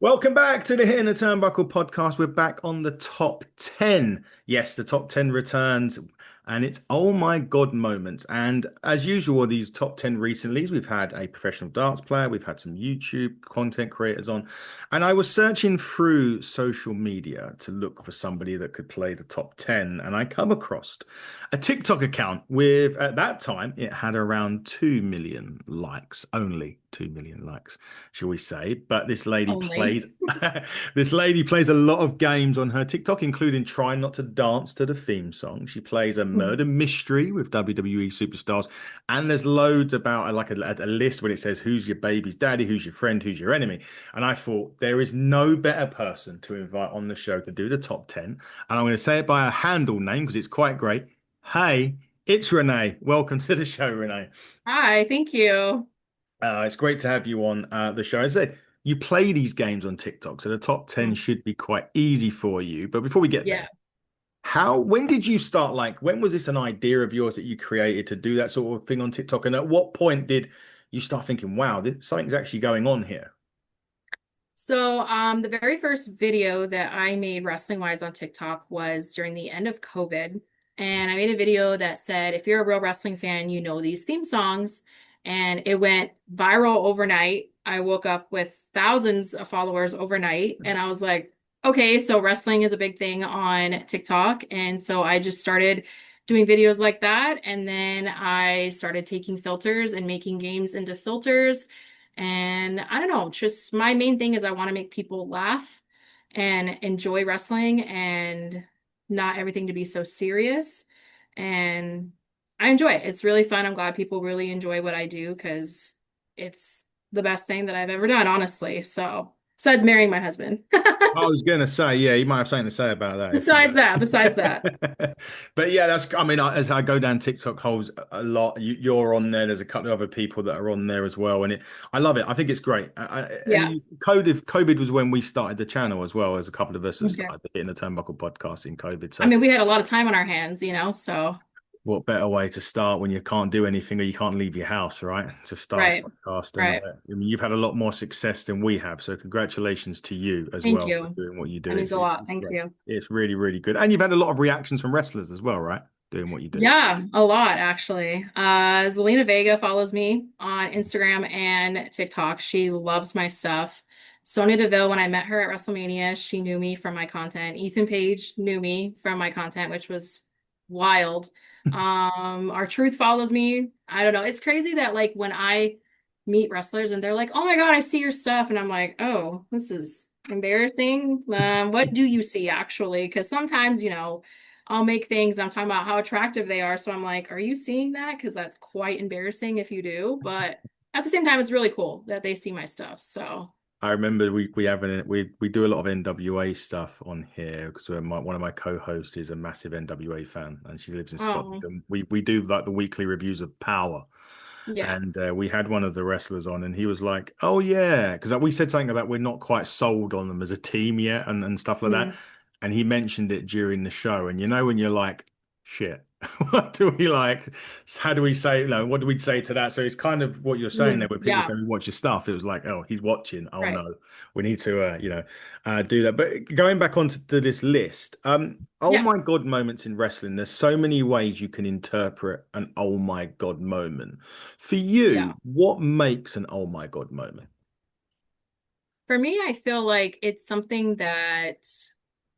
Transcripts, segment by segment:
Welcome back to the Hitting the Turnbuckle podcast. We're back on the top 10. Yes, the top 10 returns, and it's oh my God moments. And as usual, these top 10 recently, we've had a professional darts player, we've had some YouTube content creators on, and I was searching through social media to look for somebody that could play the top 10, and I come across a TikTok account with, at that time, it had around 2 million likes, only 2 million likes, shall we say. But this lady Only. plays this lady plays a lot of games on her TikTok, including trying not to dance to the theme song. She plays a murder mystery with WWE superstars, and there's loads about like a list when it says who's your baby's daddy, who's your friend, who's your enemy. And I thought there is no better person to invite on the show to do the top 10. And I'm going to say it by a handle name because it's quite great. Hey, it's Renee. Welcome to the show, Renee. Hi, thank you. It's great to have you on the show. As I said, you play these games on TikTok, so the top 10 Mm. should be quite easy for you. But before we get Yeah. there, when did you start? Like, when was this an idea of yours that you created to do that sort of thing on TikTok? And at what point did you start thinking, wow, something's actually going on here? So, the very first video that I made wrestling wise on TikTok was during the end of COVID. And I made a video that said, if you're a real wrestling fan, you know these theme songs. And it went viral overnight. I woke up with thousands of followers overnight. And I was like, okay, so wrestling is a big thing on TikTok. And so I just started doing videos like that. And then I started taking filters and making games into filters. And I don't know, just my main thing is I want to make people laugh and enjoy wrestling and not everything to be so serious. And I enjoy it. It's really fun. I'm glad people really enjoy what I do because it's the best thing that I've ever done, honestly. So, besides marrying my husband. I was gonna say, yeah, you might have something to say about that if you. Besides that. But yeah, I mean, as I go down TikTok holes a lot, you're on there. There's a couple of other people that are on there as well, and I love it. I think it's great. Yeah. COVID was when we started the channel as well as a couple of us that Okay. started the Hitting the Turnbuckle podcast in COVID. I So mean, we had a lot of time on our hands, so what better way to start when you can't do anything or you can't leave your house, right? To start right. a podcast. And Right. I mean, you've had a lot more success than we have. So congratulations to you as Thank well for you. doing what you do. That means a It's lot. Thank great. you. It's really, really good. And you've had a lot of reactions from wrestlers as well, right? Doing what you do. Yeah, a lot actually. Zelina Vega follows me on Instagram and TikTok. She loves my stuff. Sonya Deville, when I met her at WrestleMania, she knew me from my content. Ethan Page knew me from my content, which was wild. Our Truth follows me. I don't know. It's crazy that like when I meet wrestlers and they're like, "Oh my God, I see your stuff," and I'm like, "Oh, this is embarrassing." What do you see actually? Because sometimes, I'll make things and I'm talking about how attractive they are. So I'm like, are you seeing that? Because that's quite embarrassing if you do. But at the same time, it's really cool that they see my stuff. So I remember we do a lot of NWA stuff on here because one of my co-hosts is a massive NWA fan and she lives in Scotland. oh, And we do like the weekly reviews of Power. yeah. And we had one of the wrestlers on, and he was like, "Oh yeah," because we said something about we're not quite sold on them as a team yet, and stuff like that. Mhm. And he mentioned it during the show, and you know when you're like, "Shit, what do we like? How do we say? What do we say to that?" So it's kind of what you're saying there, Mhm. when people Yeah. say we watch your stuff. It was like, "Oh, he's watching. Oh Right. no, we need to, do that." But going back onto this list, oh Yeah. my God moments in wrestling. There's so many ways you can interpret an oh my God moment. For Yeah. you, what makes an oh my God moment? For me, I feel like it's something that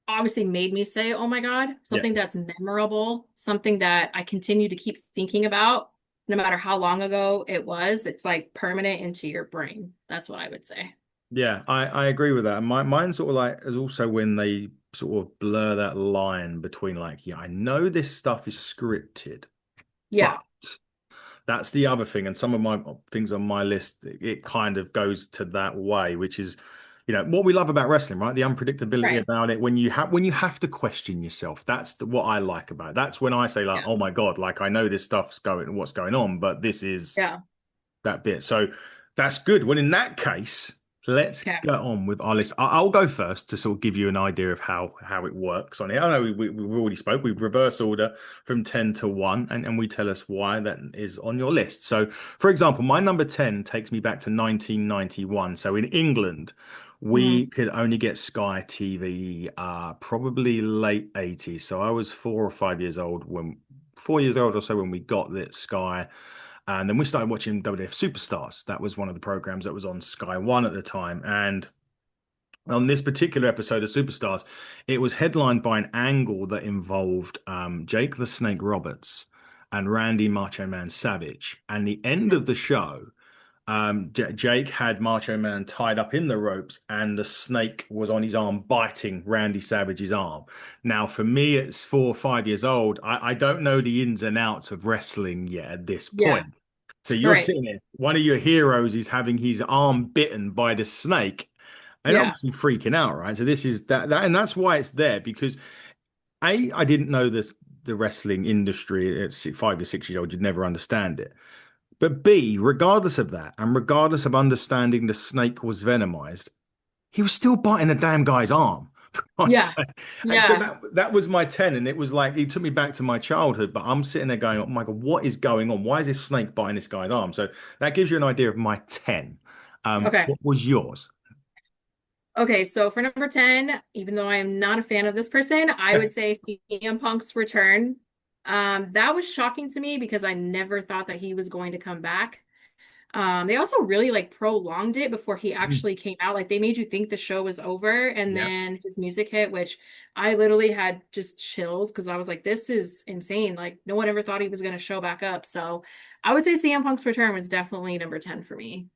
obviously made me say, oh my God, Yeah. something that's memorable, something that I continue to keep thinking about, no matter how long ago it was. It's like permanent into your brain. That's what I would say. Yeah, I agree with that. And mine sort of like is also when they sort of blur that line between like, yeah, I know this stuff is scripted, but Yeah. that's the other thing. And some of my things on my list, it kind of goes to that way, which is, what we love about wrestling, right? The unpredictability Right. about it. When you have to question yourself, that's what I like about it. That's when I say like, Yeah. oh my God, like I know this what's going on, but this is Yeah. that bit. So that's good. Well, in that case, let's Okay. get on with our list. I'll go first to sort of give you an idea of how it works on here. I know we've already spoke. We reverse order from 10 to 1, and we tell us why that is on your list. So, for example, my number 10 takes me back to 1991. So in England, we Mhm. could only get Sky TV probably late 80s. So I was 4 or 5 years old when 4 years old or so when we got that Sky. And then we started watching WWF Superstars. That was one of the programs that was on Sky One at the time. And on this particular episode of Superstars, it was headlined by an angle that involved Jake the Snake Roberts and Randy Macho Man Savage. And the end of the show, Jake had Macho Man tied up in the ropes, and the snake was on his arm, biting Randy Savage's arm. Now, for me, it's 4 or 5 years old. I don't know the ins and outs of wrestling yet at this Yeah. point. So you're Right. sitting there, one of your heroes is having his arm bitten by the snake, and Yeah. obviously freaking out, right? So this is and that's why it's there because I didn't know this the wrestling industry at 5 or 6 years old. You'd never understand it. But B, regardless of that, and regardless of understanding the snake was venomized, he was still biting the damn guy's arm. For God's Yeah. sake. And so Yeah. that was my 10, and it was like it took me back to my childhood. But I'm sitting there going, "Oh my God, what is going on? Why is this snake biting this guy's arm?" So that gives you an idea of my 10. Okay. What was yours? Okay, so for number 10, even though I am not a fan of this person, I would say CM Punk's return. That was shocking to me because I never thought that he was going to come back. They also really like prolonged it before he actually came out. Like they made you think the show was over, and Yeah. then his music hit, which I literally had just chills because I was like, this is insane. Like no one ever thought he was going to show back up. So I would say CM Punk's return was definitely number 10 for me.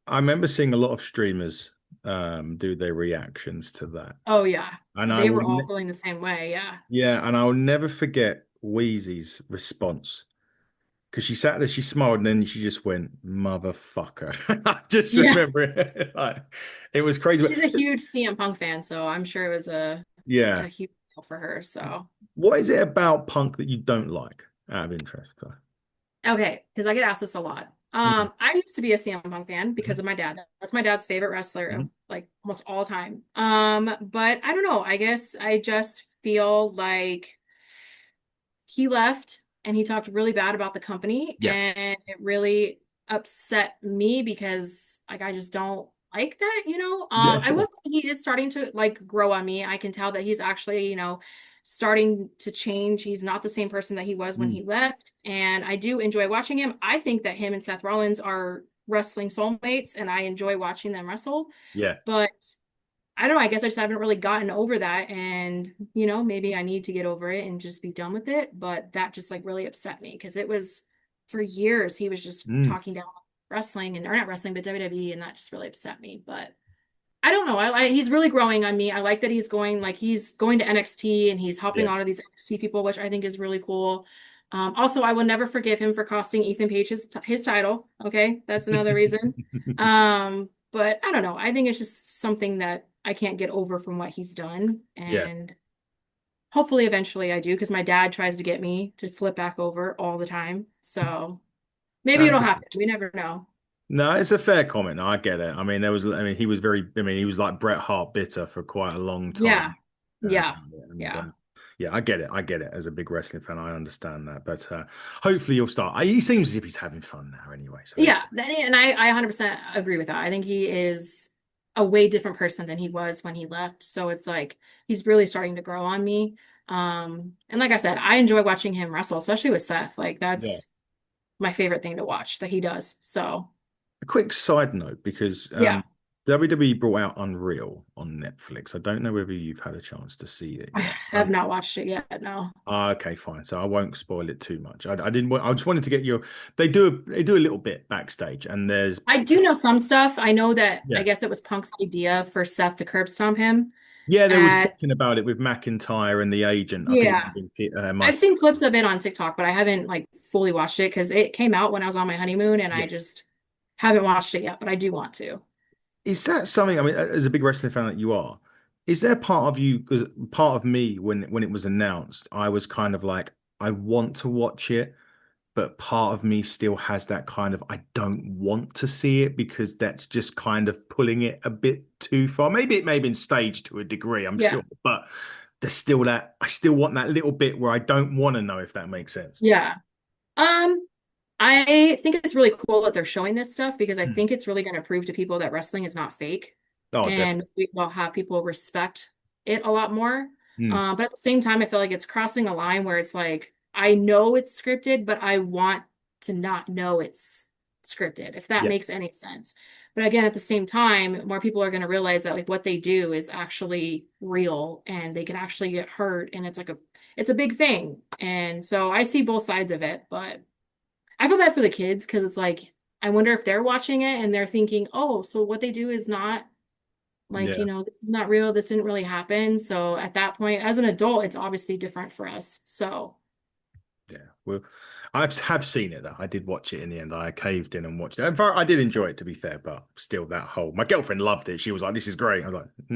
I remember seeing a lot of streamers do their reactions to that. Oh yeah. And I They will were all ne feeling the same way. Yeah. yeah, and I'll never forget Wheezy's response. Because she sat there, she smiled, and then she just went, "Motherfucker." I just Yeah. remember it. Like, it was crazy. She's a huge CM Punk fan, so I'm sure it was a Yeah. huge deal for her. So What is it about Punk that you don't like out of interest? So, okay, because I get asked this a lot. mm, I used to be a CM Punk fan because mhm, of my dad. That's my dad's favorite wrestler mhm. of like almost all time. But I don't know. I guess I just feel like he left and he talked really bad about the company, Yeah. and it really upset me because like I just don't like that, you know. Yeah, I sure. will say he is starting to like grow on me. I can tell that he's actually, starting to change. He's not the same person that he was when Mm, he left, and I do enjoy watching him. I think that him and Seth Rollins are wrestling soulmates, and I enjoy watching them wrestle. yeah. But I don't know. I guess I just haven't really gotten over that. And, maybe I need to get over it and just be done with it. But that just like really upset me because it was for years he was just Mm, talking down wrestling or not wrestling, but WWE. And that just really upset me. But I don't know. He's really growing on me. I like that he's going to NXT and he's helping yeah. all of these NXT people, which I think is really cool. Also, I will never forgive him for costing Ethan Page his title. Okay, that's another reason. But I don't know. I think it's just something that I can't get over from what he's done, Yeah. and hopefully, eventually, I do because my dad tries to get me to flip back over all the time. So maybe it'll That's happen. We never know. No, it's a fair comment. I get it. I mean, he was he was like Bret Hart bitter for quite a long Yeah, time. Uh, yeah, and yeah. yeah, I get it. I get it. As a big wrestling fan, I understand that. But hopefully, you'll start. He seems as if he's having fun now, anyway. So Yeah, and I 100% agree with that. I think he is a way different person than he was when he left. So it's like he's really starting to grow on me. And like I said, I enjoy watching him wrestle, especially with Seth. Like yeah. that's my favorite thing to watch that he does. So A quick side note, because yeah, WWE brought out Unreal on Netflix. I don't know whether you've had a chance to see it I yet. have not watched it yet. No, Okay, fine. So I won't spoil it too much. I didn't want. I just wanted to get your. They do a little bit backstage, and there's I do know some stuff. I know that I yeah, guess it was Punk's idea for Seth to curb stomp him. yeah. There was And talking about it with McIntyre and the agent. I think it might yeah, have been I've Mike. seen clips of it on TikTok, but I haven't like fully watched it because it came out when I was on my honeymoon and I Yes. just haven't watched it yet, but I do want to. Is that something? I mean, as a big wrestling fan that you are, is there part of you? Because part of me, when it was announced, I was kind of like, I want to watch it, but part of me still has that kind of I don't want to see it because that's just kind of pulling it a bit too far. Maybe it may have been staged to a degree, I'm Yeah. sure, but there's still that I still want that little bit where I don't want to know if that makes sense. Yeah. Um, I think it's really cool that they're showing this stuff because I Mm. think it's really going to prove to people that wrestling is not fake. Oh, and definitely. we will have people respect it a lot more. Mm. But at the same time, I feel like it's crossing a line where it's like, I know it's scripted, but I want to not know it's scripted, if that Yeah. makes any sense. But again, at the same time, more people are going to realize that like what they do is actually real and they can actually get hurt. And it's a big thing. And so I see both sides of it, but I feel bad for the kids because it's like, I wonder if they're watching it and they're thinking, oh, so what they do is not like, Yeah. this is not real. This didn't really happen. So at that point, as an adult, it's obviously different for us. So, Yeah, well, have seen it though. I did watch it in the end. I caved in and watched it. In fact, I did enjoy it to be fair, but still, that whole my girlfriend loved it. She was like, "This is great." I was like,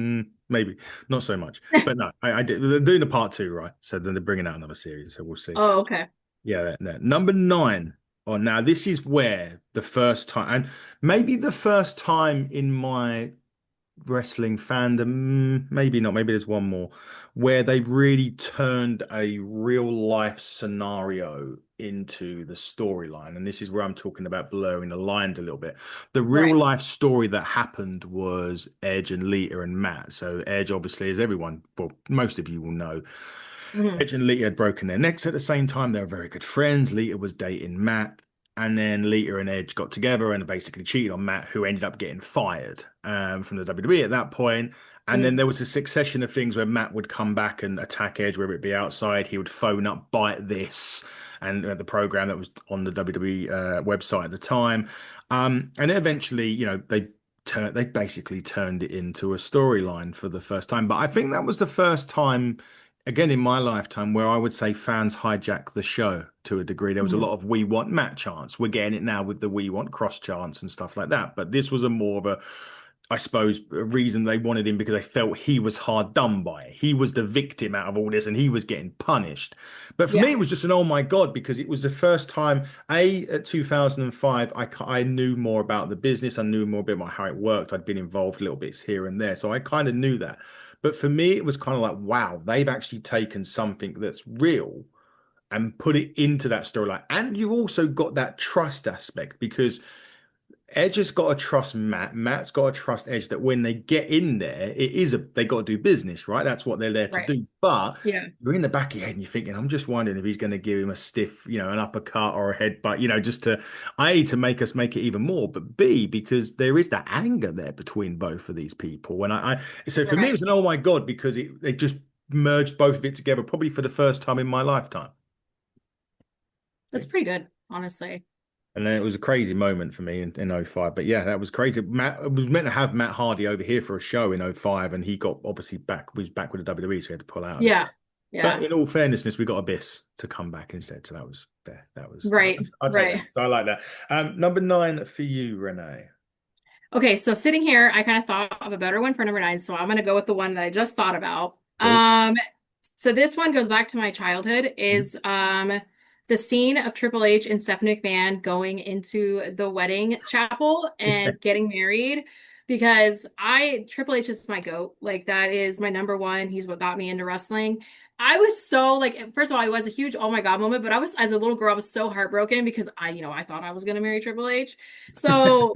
"Maybe not so much." But no, I did. They're doing a part two, right? So then they're bringing out another series. So we'll see. oh, okay. Yeah, number nine. Oh, now this is where the first time, and maybe the first time in my wrestling fandom, maybe not, maybe there's one more, where they really turned a real life scenario into the storyline. And this is where I'm talking about blurring the lines a little bit. The real Right. life story that happened was Edge and Lita and Matt. So Edge, obviously, as everyone, well, most of you will know, Hmm. Edge and Lita had broken their necks at the same time. They were very good friends. Lita was dating Matt. And then Lita and Edge got together and basically cheated on Matt, who ended up getting fired from the WWE at that point. And then Hmm. there was a succession of things where Matt would come back and attack Edge, whether it be outside. He would phone up Bite This and the program that was on the WWE website at the time. And then eventually, they basically turned it into a storyline for the first time. But I think that was the first time again in my lifetime where I would say fans hijack the show to a degree. There was a Hmm. lot of we want Matt chants. We're getting it now with the we want cross chants and stuff like that. But this was a more of a, I suppose, a reason they wanted him because they felt he was hard done by it. He was the victim out of all this and he was getting punished. But for me, Yeah. it was just an oh my God, because it was the first time, at 2005, I knew more about the business. I knew more about how it worked. I'd been involved little bits here and there. So I kind of knew that. But for me, it was kind of like, wow, they've actually taken something that's real and put it into that storyline. And you also got that trust aspect because Edge has got to trust Matt. Matt's got to trust Edge that when they get in there, they got to do business, right? That's what they're there to Right. do. But Yeah. you're in the back of your head and you're thinking, I'm just wondering if he's going to give him a stiff, an uppercut or a headbutt, just to A, to make us make it even more, but B, because there is that anger there between both of these people. And so for me, it Right. was an oh my God, because they just merged both of it together, probably for the first time in my lifetime. That's pretty good, honestly. And then it was a crazy moment for me in '05. But yeah, that was crazy. Matt was meant to have Matt Hardy over here for a show in '05, and he got obviously was back with the WWE, so he had to pull out of the show. Yeah. But Yeah. in all fairness, we got Abyss to come back instead. So that was there. Right. I'll take that. Right. So I like that. Number nine for you, Renee. Okay, so sitting here, I kind of thought of a better one for number nine, so I'm gonna go with the one that I just thought about. Cool. So this one goes back to my childhood, Mhm. is the scene of Triple H and Stephanie McMahon going into the wedding chapel and getting married. Because Triple H is my GOAT. Like that is my number one. He's what got me into wrestling. I was so like, first of all, I was a huge oh my God moment, but I was as a little girl, I was so heartbroken because I thought I was gonna marry Triple H. So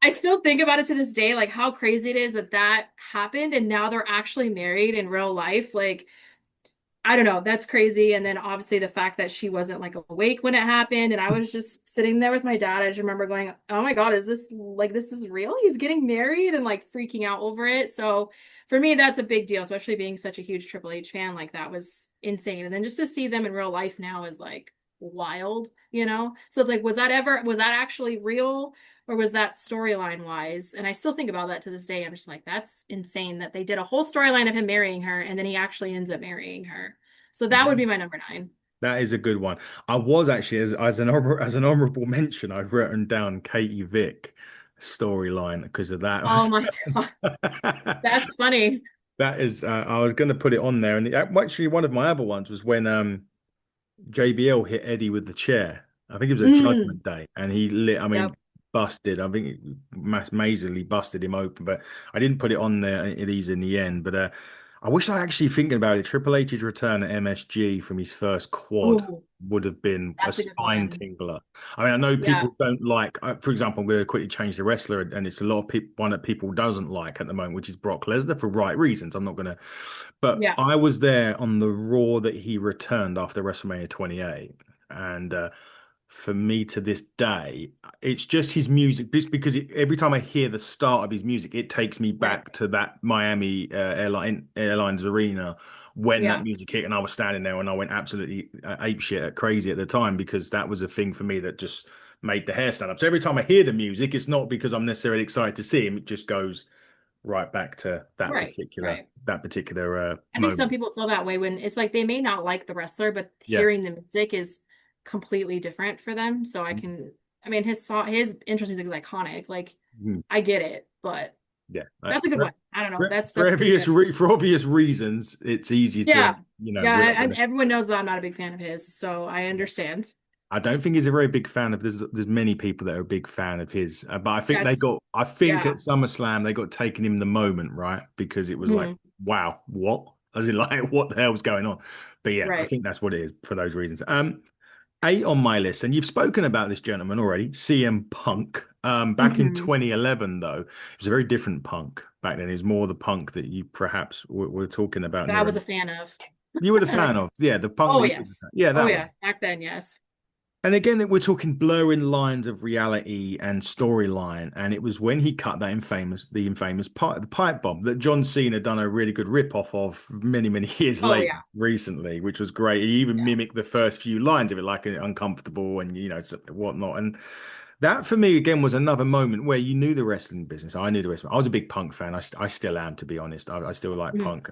I still think about it to this day, like how crazy it is that that happened and now they're actually married in real life. Like, I don't know, that's crazy. And then obviously the fact that she wasn't like awake when it happened. And I was just sitting there with my dad. I just remember going, oh my God, this is real? He's getting married and like freaking out over it. So for me, that's a big deal, especially being such a huge Triple H fan. Like that was insane. And then just to see them in real life now is like wild. So it's like, was that actually real? Or was that storyline wise? And I still think about that to this day. I'm just like, that's insane that they did a whole storyline of him marrying her and then he actually ends up marrying her. So that would be my number nine. That is a good one. I was actually as an honorable mention, I've written down Katie Vick storyline because of that. Oh my God. That's funny. That is, I was going to put it on there, and actually one of my other ones was when JBL hit Eddie with the chair. I think it was a Mm, Judgment Day, and he lit. I mean, yep. busted. I think mazily busted him open, but I didn't put it on there. It is in the end, but. I wish I actually thinking about it. Triple H's return at MSG from his first quad Oh, would have been a that's a good spine one. tingler. I mean, I know Yeah, people don't like, for example, I'm going to quickly change the wrestler, and it's a lot of people, one that people doesn't like at the moment, which is Brock Lesnar for right reasons. I'm not going to, but yeah, I was there on the Raw that he returned after WrestleMania 28, and for me to this day, it's just his music. Just because every time I hear the start of his music, it takes me right. back to that Miami Airlines Arena when that Yeah, music hit, and I was standing there, and I went absolutely ape shit at crazy at the time because that was a thing for me that just made the hair stand up. So every time I hear the music, it's not because I'm necessarily excited to see him; it just goes right back to right, right. that particular I think some moment. people feel that way when it's like they may not like the wrestler, but Yeah. hearing the music is completely different for them. So I mean, his intro music is iconic. Like, Mhm. I get it, but Yeah. that's a good one. I don't know. For That's pretty obvious good. for obvious reasons, it's easy to, Yeah, yeah. rip. And everyone knows that I'm not a big fan of his, so I Yeah. understand. I don't think he's a very big fan of. There's many people that are a big fan of his, but I think That's I think at yeah. SummerSlam they got taken him the moment, right? Because it was like, Mhm. wow, what? As in, like, what the hell's going on? But yeah, I Right. think that's what it is for those reasons. Eight on my list, and you've spoken about this gentleman already, CM Punk. Back in Hmm. 2011, though, it was a very different Punk back then. It's more the Punk that you perhaps were talking about That I near. was a fan of. You were the fan of, yeah, the Punk Oh that yes. yeah, Oh that one. yes. Back then, yes. And again, we're talking blurring lines of reality and storyline. And it was when he cut the infamous the pipe bomb that John Cena done a really good rip off of many, many years Oh later, yeah. recently, which was great. He even Yeah. mimicked the first few lines of it, like uncomfortable and whatnot. And that for me again was another moment where you knew the wrestling business. I knew the wrestling. I was a big Punk fan. I still am, to be honest. I still like Mhm. Punk.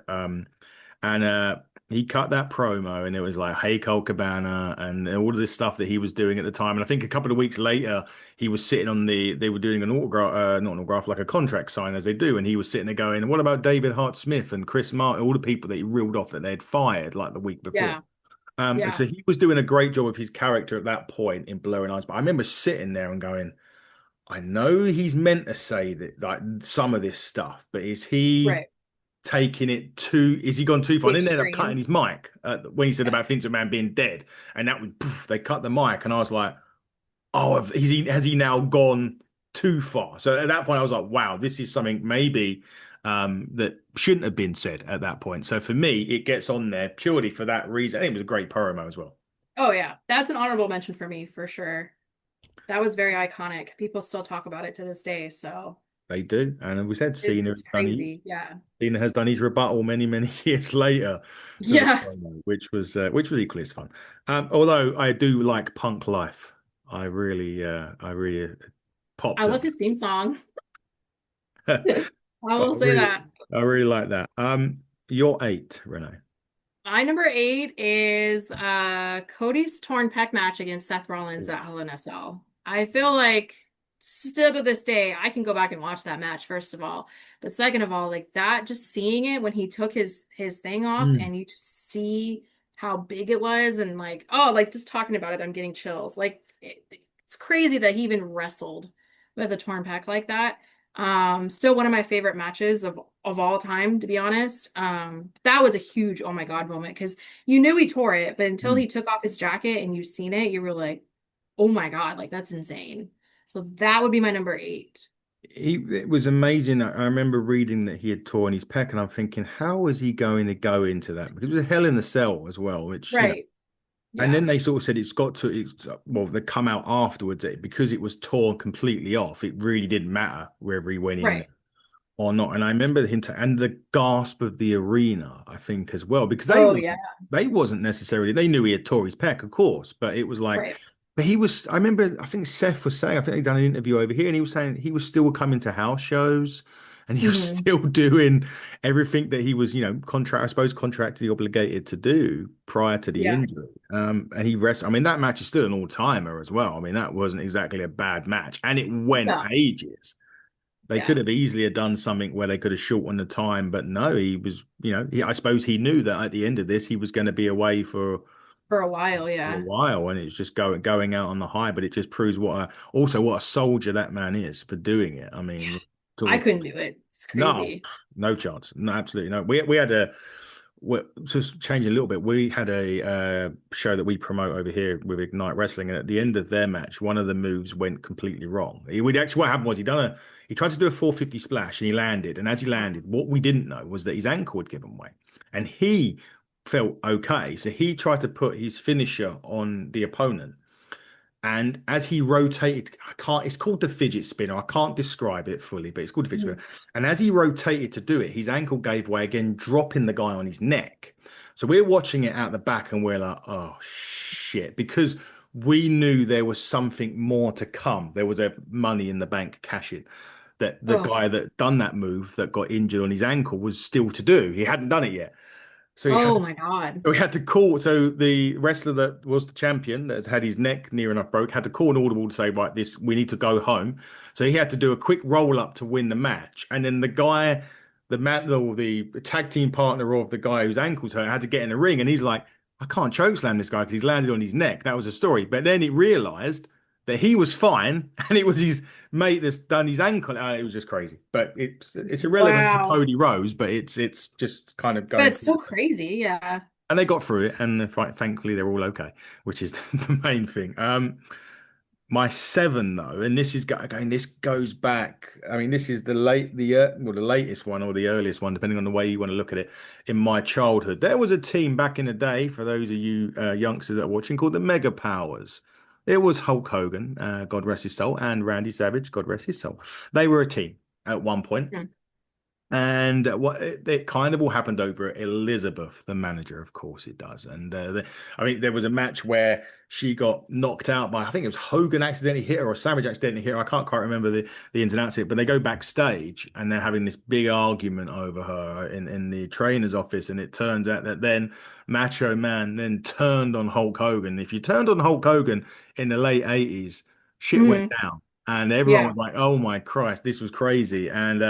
And he cut that promo, and it was like, "Hey, Cole Cabana," and all of this stuff that he was doing at the time. And I think a couple of weeks later, he was sitting on they were doing an autograph, not an autograph, like a contract sign as they do, and he was sitting there going, "What about David Hart Smith and Chris Martin, all the people that he reeled off that they had fired like the week before?" Yeah. So Yeah. he was doing a great job of his character at that point in Blurring Eyes. But I remember sitting there and going, "I know he's meant to say that, like some of this stuff, but is he?" Right. taking it too is he gone too far? The And then they ended up cutting extreme. his mic when he said Yeah. about Vince McMahon being dead, and that was poof, they cut the mic, and I was like, oh, has he now gone too far? So at that point, I was like, wow, this is something maybe that shouldn't have been said at that point. So for me, it gets on there purely for that reason. I think it was a great promo as well. Oh yeah. That's an honorable mention for me for sure. That was very iconic. People still talk about it to this day, so They do, and we said it's crazy. Yeah. Cena has done his rebuttal many, many years later to the Yeah. promo, which was equally as fun. Although I do like Punk Life, I really I popped at love his theme song. that. I But will say that. I really like that. You're eight, Renee. My number eight is Cody's torn pec match against Seth Rollins at Hell in a Cell. I feel like still to this day, I can go back and watch that match, first of all. But second of all, like that, just seeing it when he took his thing off Mm. and you just see how big it was and like, oh, like just talking about it, I'm getting chills. Like it's crazy that he even wrestled with a torn pec like that. Still one of my favorite matches of all time, to be honest. That was a huge oh my God moment because you knew he tore it, but until Mm. he took off his jacket and you seen it, you were like, oh my God, like that's insane. So that would be my number eight. It was amazing. I remember reading that he had torn his pec, and I'm thinking, how is he going to go into that? Because it was a Hell in a Cell as well, which Right. And Yeah. then they sort of said well, they come out afterwards because it was torn completely off. It really didn't matter whether he went in Right. or not. And I remember and the gasp of the arena, I think, as well, because Oh yeah. they wasn't necessarily, they knew he had tore his pec, of course, but it was like, Right. but I remember, I think Seth was saying, I think they'd done an interview over here, and he was saying he was still coming to house shows and he was Hmm. still doing everything that he was, I suppose, contractually obligated to do prior to the Yeah. injury. And I mean, that match is still an all-timer as well. I mean, that wasn't exactly a bad match, and it went No. ages. They could Yeah. have easily have done something where they could have shortened the time, but no, he was, I suppose he knew that at the end of this, he was going to be away For a while, for a yeah. while, and it's just going out on the high. But it just proves also what a soldier that man is for doing it. I mean, I couldn't do it. It's No, crazy. no chance. No, absolutely no. We had just change a little bit. We had a show that we promote over here with Ignite Wrestling, and at the end of their match, one of the moves went completely wrong. What happened was he tried to do a 450 splash and he landed, and as he landed, what we didn't know was that his ankle had given way, and he felt okay, so he tried to put his finisher on the opponent. And as he rotated, I can't, it's called the fidget spinner. I can't describe it fully, but it's called the fidget Mhm. spinner. And as he rotated to do it, his ankle gave way again, dropping the guy on his neck. So we're watching it out the back and we're like, oh shit, because we knew there was something more to come. There was a money in the bank cash in that the Oh, guy that done that move that got injured on his ankle was still to do. He hadn't done it yet. So he had oh my God. we had to call. So the wrestler that was the champion, that had his neck near enough broke, had to call an audible to say, right, this we need to go home. So he had to do a quick roll up to win the match. And then the guy, the tag team partner of the guy whose ankles hurt, had to get in the ring. And he's like, I can't choke slam this guy because he's landed on his neck. That was a story. But then it realized that he was fine, and it was his mate that's done his ankle. It was just crazy. But it's irrelevant to Wow. Cody Rose, but it's just kind of But going it's through. still crazy. Yeah. And they got through it, and thankfully they're all okay, which is the main thing. My seven though, and this is again, this goes back. I mean, this is the latest one or the earliest one, depending on the way you want to look at it. In my childhood, there was a team back in the day, for those of you youngsters that are watching, called the Mega Powers. It was Hulk Hogan, God rest his soul, and Randy Savage, God rest his soul. They were a team at one point. Hmm. And what it kind of all happened over Elizabeth, the manager, of course it does. And I mean, there was a match where she got knocked out by, I think it was Hogan accidentally hit her or Savage accidentally hit her. I can't quite remember the ins and outs of it, but they go backstage and they're having this big argument over her in the trainer's office. And it turns out that then Macho Man then turned on Hulk Hogan. If you turned on Hulk Hogan in the late 80s, shit went Hmm. down. And everyone Yeah. was like, "Oh my Christ, this was crazy!" And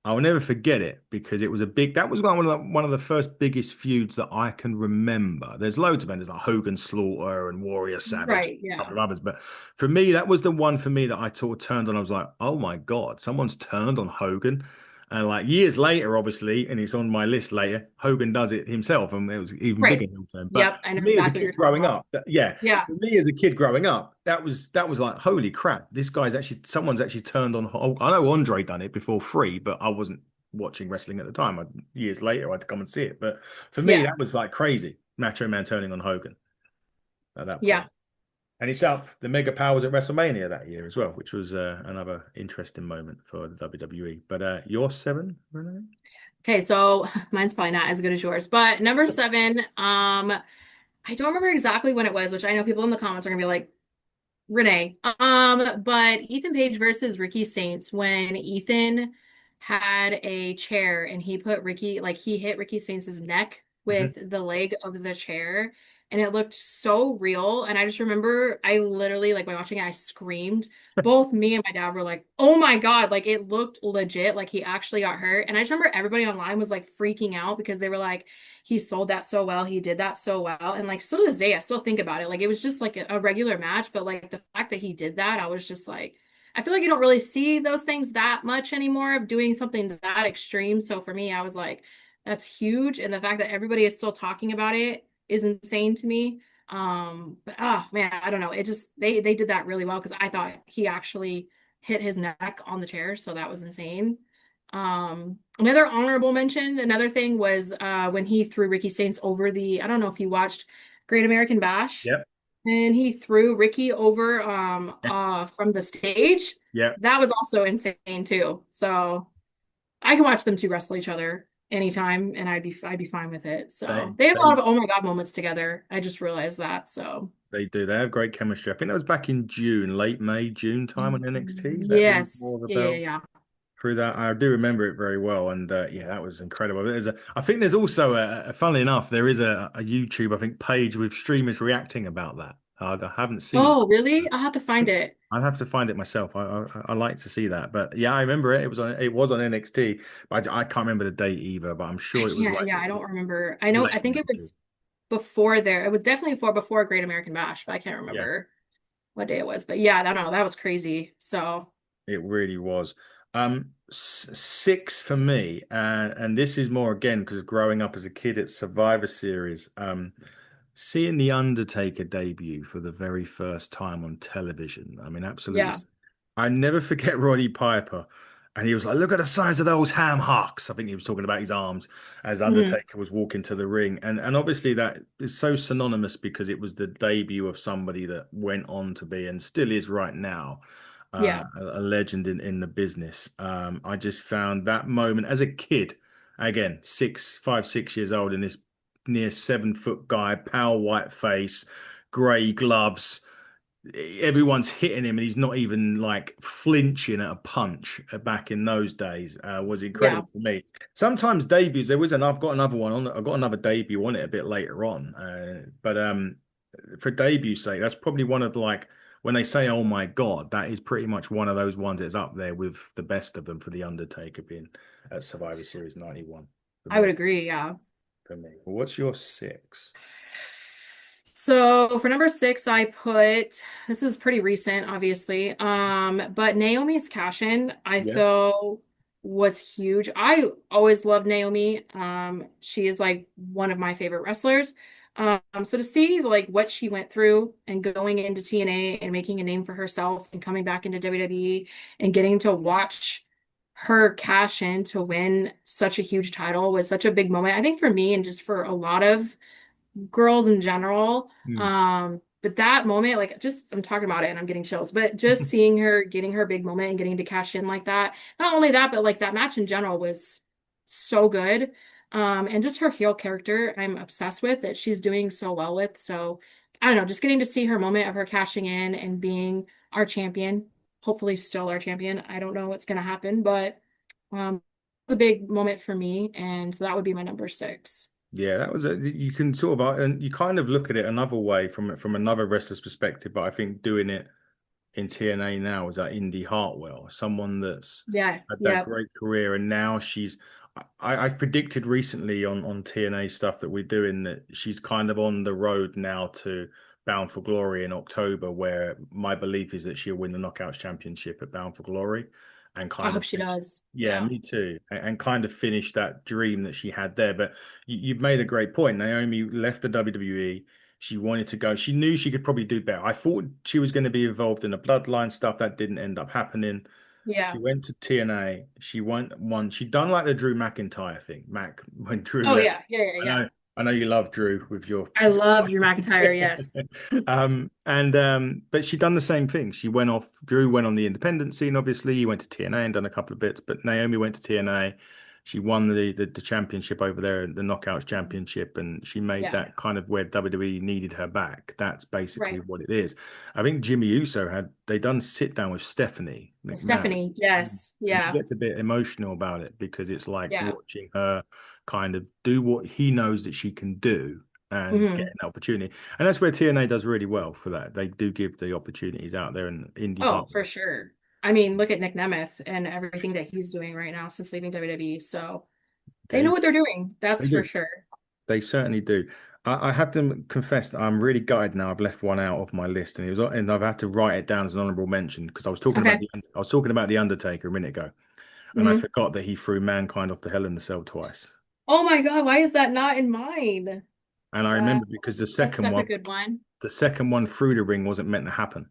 I'll never forget it because it was that was one of the first biggest feuds that I can remember. There's loads of them. There's like Hogan Slaughter and Warrior Savage, Right. a couple Yeah. of others. But for me, that was the one for me that I sort of turned on. I was like, oh my God, someone's turned on Hogan. And like years later, obviously, and it's on my list later, Hogan does it himself, and it was even bigger Right. heel turn. But Yep. I for know me as a exactly what you're kid talking growing about. up, yeah, Yeah. for me as a kid growing up, that was like, holy crap, this guy's actually someone's actually turned on Hulk. I know Andre done it before free, but I wasn't watching wrestling at the time. Years later, I had to come and see it. But for me, Yeah. that was like crazy. Macho Man turning on Hogan at that Yeah. point. And it's up the Mega Powers at WrestleMania that year as well, which was another interesting moment for the WWE. But your seven, Renee? Okay, so mine's probably not as good as yours, but number seven, I don't remember exactly when it was, which I know people in the comments are gonna be like, Renae. But Ethan Page versus Ricky Saints, when Ethan had a chair and he put Ricky, like he hit Ricky Saints' neck Hmm. with the leg of the chair, and it looked so real. And I just remember I literally, like, by watching it, I screamed. Both me and my dad were like, oh my God, like it looked legit, like he actually got hurt. And I just remember everybody online was like freaking out because they were like, he sold that so well. He did that so well. And like still to this day, I still think about it. Like it was just like a regular match, but like the fact that he did that, I was just like, I feel like you don't really see those things that much anymore of doing something that extreme. So for me, I was like, that's huge. And the fact that everybody is still talking about it is insane to me. But oh man, I don't know. It just they did that really well because I thought he actually hit his neck on the chair, so that was insane. Another honorable mention, another thing was when he threw Ricky Saints over I don't know if you watched Great American Bash, Yep. and he threw Ricky over from the stage. Yep. That was also insane too. So I can watch them two wrestle each other anytime and I'd be fine with it. They So they have a they lot of oh my God moments together. I just realized that. So they do. They have great chemistry. I think that was back in June, late May, June time on NXT. That rings yes. more of a Yeah, yeah, bell yeah. through that. I do remember it very well, and yeah, that was incredible. I think there's also funnily enough, there is a YouTube I think page with streamers reacting about that. I haven't seen it. Oh, really? I'll have to find it. I'd have to find it myself. I like to see that, but yeah, I remember it. It was on NXT, but I can't remember the date either. But I'm I sure it was can't, like yeah, I don't remember. I late think it May. was before there. It was definitely before Great American Bash, but I can't Yeah, remember what day it was. But yeah, I don't know. That was crazy. So, it really was. Six for me, and this is more again because growing up as a kid at Survivor Series, seeing the Undertaker debut for the very first time on television. I mean, absolutely, Yeah. I never forget Roddy Piper, and he was like, "Look at the size of those ham hocks." I think he was talking about his arms as Hmm. Undertaker was walking to the ring, and obviously that is so synonymous because it was the debut of somebody that went on to be and still is right now Yeah. a legend in the business. I just found that moment as a kid, again, 6 years old, and this near 7 foot guy, pale white face, grey gloves. Everyone's hitting him, and he's not even like flinching at a punch back in those days. Was Yeah. incredible for me. Sometimes debuts, there was an I've got another one on. I've got another debut on it a bit later on. But for debut sake, that's probably one of like when they say, "Oh my God," that is pretty much one of those ones that's up there with the best of them for the Undertaker being at Survivor Series 91 for I would me. agree. Yeah. For me, well, what's your six? So for number six, I put this is pretty recent, obviously. But Naomi's cash-in, I Yeah. feel was huge. I always loved Naomi. She is like one of my favorite wrestlers. So to see like what she went through and going into TNA and making a name for herself and coming back into WWE and getting to watch her cash in to win such a huge title was such a big moment. I think for me and just for a lot of girls in general. Hmm. But that moment, like just I'm talking about it and I'm getting chills, but just seeing her getting her big moment and getting to cash in like that. Not only that, but like that match in general was so good. And just her heel character, I'm obsessed with that she's doing so well with. So I don't know, just getting to see her moment of her cashing in and being our champion, hopefully still our champion. I don't know what's gonna happen, but it's a big moment for me, and so that would be my number six. Yeah, that was a you can sort of and you kind of look at it another way from another wrestler's perspective, but I think doing it in TNA now is that Indy Hartwell, someone that's Yeah, had that yeah. great career, and now I've predicted recently on TNA stuff that we're doing that she's kind of on the road now to Bound for Glory in October, where my belief is that she'll win the Knockouts Championship at Bound for Glory and I kind hope of she finish. does. Yeah, Yeah. me too, and kind of finish that dream that she had there. But you've made a great point. Naomi left the WWE. She wanted to go. She knew she could probably do better. I thought she was going to be involved in the bloodline stuff. That didn't end up happening. She Yeah. went to TNA. She went one. She done like the Drew McIntyre thing. Mac when Drew Oh left. yeah. Yeah, yeah, I yeah. know. I know you love Drew with your. I love Drew McIntyre, yes. But she done the same thing. She went off. Drew went on the independent scene. Obviously, he went to TNA and done a couple of bits. But Naomi went to TNA. She won the championship over there, the Knockouts Championship, and she made Yeah. that kind of where WWE needed her back. That's basically Right. what it is. I think Jimmy Uso had they done sit down with Stephanie Well, McMahon, Stephanie, and yes. he Yeah. gets a bit emotional about it because it's like Yeah. watching her kind of do what he knows that she can do and get Hmm. an opportunity. And that's where TNA does really well for that. They do give the opportunities out there in indie Oh, heart. for sure. I mean, look at Nick Nemeth and everything that he's doing right now since leaving WWE. So they know They what they're doing. they That's for do. sure. They certainly do. I have to confess that I'm really gutted now. I've left one out of my list, and I've had to write it down as an honorable mention because Okay. I was talking about the Undertaker a minute ago, and I Hmm. forgot that he threw Mankind off the Hell in the Cell twice. Oh my God, why is that not in mine? And I Uh, remember because that's such a good one. the second one through the ring wasn't meant to happen,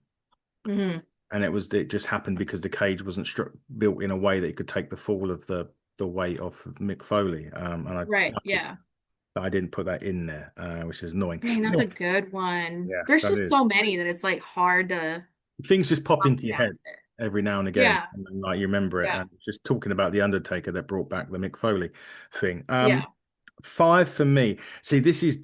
Hmm. and it just happened because the cage wasn't built in a way that it could take the fall of the weight off of Mick Foley. And I Right. gutted Yeah. that I didn't put that in there, which is annoying. Dang, You that's a know, good one. yeah, There's that just is. so many that it's like hard to Things just pop talk into your past head it. every now and again, Yeah. and then, like you remember it. Yeah. And just talking about the Undertaker that brought back the Mick Foley thing. Yeah. Five for me. See, this is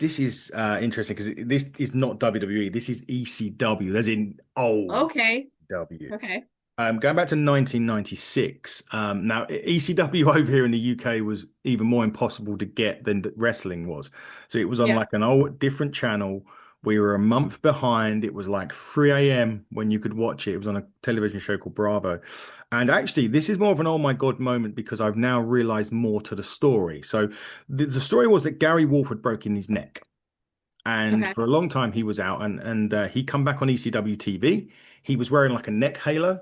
interesting because this is not WWE. This is ECW. That's in old Okay. W. Okay. Going back to 1996. Now, ECW over here in the UK was even more impossible to get than wrestling was. So it was on Yeah. like an old different channel. We were a month behind. It was like 3 a.m. when you could watch it. It was on a television show called Bravo. And actually, this is more of an oh my God moment because I've now realized more to the story. So the story was that Gary Wolf had broken his neck. And Okay. for a long time, he was out and he come back on ECW TV. He was wearing like a neck halo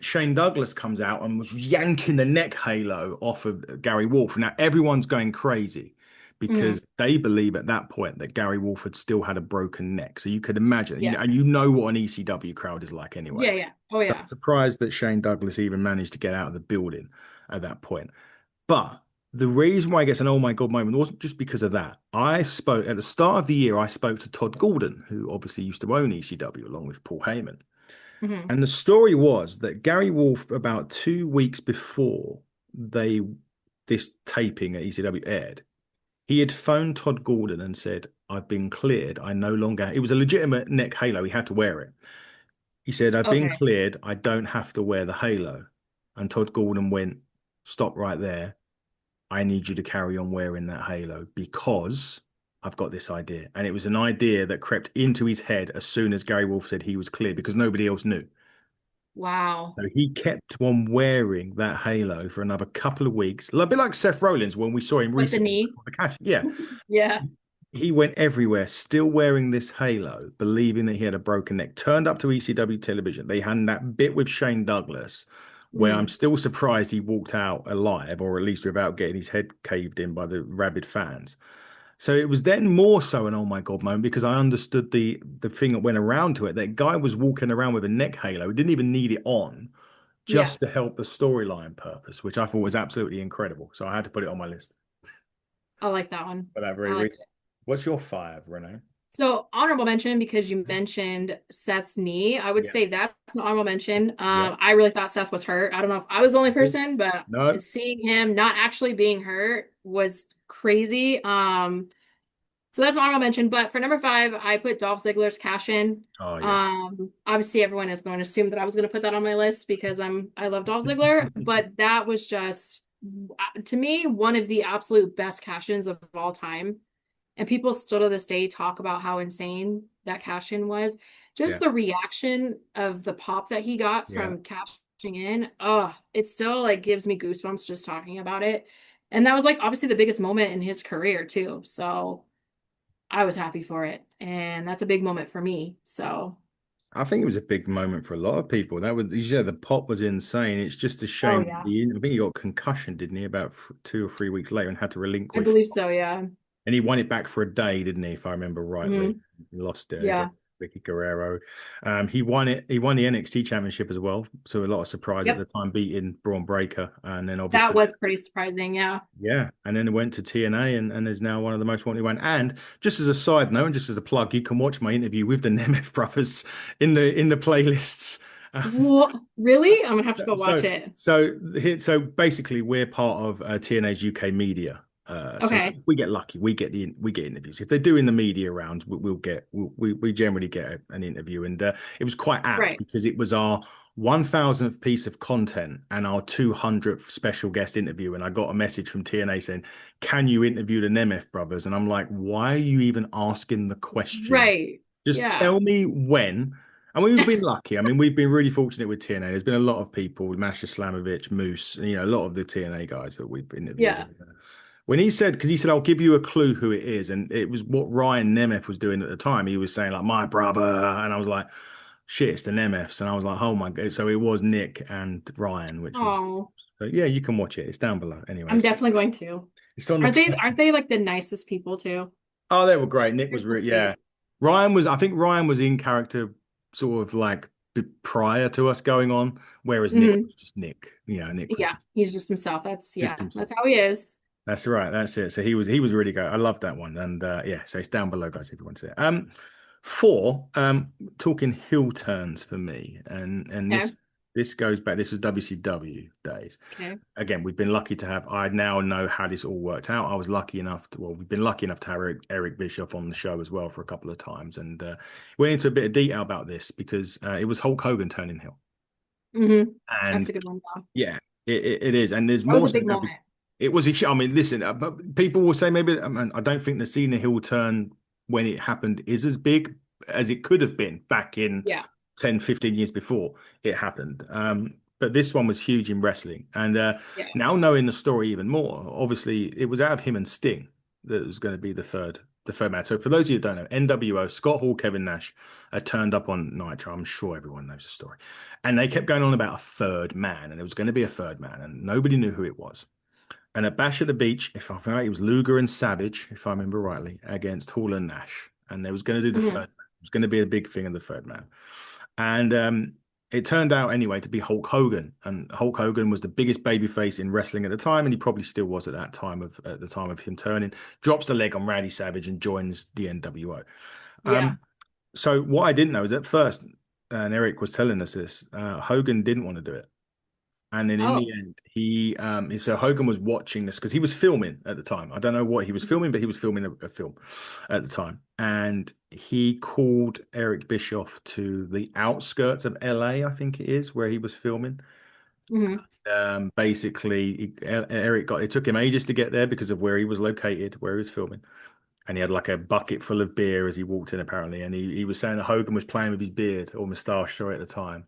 Shane Douglas comes out and was yanking the neck halo off of Gary Wolf. Now everyone's going crazy Hmm. because they believe at that point that Gary Wolf had still had a broken neck. So you could imagine, Yeah. and you know what an ECW crowd is like anyway. Yeah, yeah. Oh So I'm yeah. surprised that Shane Douglas even managed to get out of the building at that point. But the reason why I guess an oh my God moment wasn't just because of that. I spoke at the start of the year, I spoke to Todd Gordon, who obviously used to own ECW along with Paul Heyman. Hmm. And the story was that Gary Wolf, about 2 weeks before they this taping at ECW aired, he had phoned Todd Gordon and said, I've been cleared. I no longer, it was a legitimate neck halo. He had to wear it. He said, I've been Okay. cleared. I don't have to wear the halo. And Todd Gordon went, stop right there. I need you to carry on wearing that halo because I've got this idea. And it was an idea that crept into his head as soon as Gary Wolf said he was cleared because nobody else knew. Wow. So he kept on wearing that halo for another couple of weeks. A bit like Seth Rollins when we saw him With the recently. knee. The cash, yeah. Yeah. He went everywhere, still wearing this halo, believing that he had a broken neck. Turned up to ECW television. They had that bit with Shane Douglas, where I'm Hmm. still surprised he walked out alive, or at least without getting his head caved in by the rabid fans. So it was then more so an oh my God moment because I understood the thing that went around to it. That guy was walking around with a neck halo, he didn't even need it on, Yeah. just to help the storyline purpose, which I thought was absolutely incredible. So I had to put it on my list I like that one. for that I very like reason. it. What's your five, Renee? So honorable mention because you mentioned Seth's knee. I would Yeah. say that's an honorable mention. Yeah. I really thought Seth was hurt. I don't know if I was the only person, but No. seeing him not actually being hurt was crazy. So that's an honorable mention. But for number five, I put Dolph Ziggler's cash in. Oh yeah. Obviously everyone is going to assume that I was going to put that on my list because I love Dolph Ziggler, but that was just to me one of the absolute best cash-ins of all time. And people still to this day talk about how insane that cash in was. Just Yeah. the reaction of the pop that he got Yeah. from cashing in. Oh, it still like gives me goosebumps just talking about it. And that was like obviously the biggest moment in his career too. So I was happy for it. And that's a big moment for me. So, I think it was a big moment for a lot of people. That was, yeah, the pop was insane. It's just a oh shame. yeah, I think he got concussion, didn't he, about 2 or 3 weeks later and had to I relinquish. believe so. Yeah. And he won it back for a day, didn't he? If I remember Hmm. rightly, he lost it Yeah. against Vicky Guerrero. He won it. He won the NXT Championship as well. So a lot of surprise at the Yep. time, beating Braun Breaker, and then That obviously, was pretty surprising. Yeah. yeah, and then it went to TNA, and is now one of the most wanted one. And just as a side note, and just as a plug, you can watch my interview with the Nemeth brothers in the playlists. What? Really? I'm gonna have to So, go watch so, it. so basically, we're part of TNA's UK media. So Okay. we get lucky. We get interviews. If they're doing the media rounds, we'll get we generally get an interview, and it was quite apt Right. because it was our 1,000th piece of content and our 200th special guest interview. And I got a message from TNA saying, "Can you interview the Nemeth brothers?" And I'm like, "Why are you even asking the question? Right. Just Yeah. tell me when." And we've been lucky. I mean, we've been really fortunate with TNA. There's been a lot of people, Masha Slamovich, Moose, a lot of the TNA guys that we've interviewed. Yeah. And, when he said, because he said, I'll give you a clue who it is. And it was what Ryan Nemeth was doing at the time. He was saying, like, my brother. And I was like, shit, it's the Nemeths. And I was like, oh my God. So it was Nick and Ryan, which was, Oh, so yeah, you can watch it. It's down below. I'm Anyways, definitely going to. it's on the Aren't they like the nicest people too? Oh, they were great. Nick They're was so really, yeah. sweet. I think Ryan was in character sort of like prior to us going on, whereas Nick Hmm. was just Nick. Nick was Yeah, he's just himself. That's just yeah, himself. that's how he is. That's right. That's it. So he was really good. I love that one. And yeah, so it's down below, guys, if you want to see it. Four, talking heel turns for me. And Okay. this goes back, this was WCW days. Okay. Again, we've been lucky to have, I now know how this all worked out. I was lucky enough to, well, we've been lucky enough to have Eric Bischoff on the show as well for a couple of times. And went into a bit of detail about this because it was Hulk Hogan turning heel. Hmm. That's And a good one, though. yeah, it is. And there's That was more a so big now. moment. It was I mean, listen, but people will say maybe, I don't think the Cena heel turn when it happened is as big as it could have been back in Yeah. 10, 15 years before it happened. But this one was huge in wrestling. And Yeah. now knowing the story even more, obviously it was out of him and Sting that was going to be the third. the third man. So for those of you who don't know, NWO, Scott Hall, Kevin Nash turned up on Nitro. I'm sure everyone knows the story. And they kept going on about a third man, and it was going to be a third man, and nobody knew who it was. And at Bash at the Beach, if I remember right, it was Luger and Savage, if I remember rightly, against Hall and Nash. And they was going to do the third Hmm. man. It was going to be a big thing of the third man. And it turned out anyway to be Hulk Hogan. And Hulk Hogan was the biggest babyface in wrestling at the time, and he probably still was at the time of him turning. Drops the leg on Randy Savage and joins the NWO. Yeah. So what I didn't know is at first, and Eric was telling us this, Hogan didn't want to do it. And then in the Oh. end, so Hogan was watching this because he was filming at the time. I don't know what he was filming, but he was filming a film at the time. And he called Eric Bischoff to the outskirts of LA, I think it is, where he was filming. Hmm. Basically, Eric it took him ages to get there because of where he was located, where he was filming. And he had like a bucket full of beer as he walked in, apparently. And he was saying that Hogan was playing with his beard or moustache, sorry, at the time.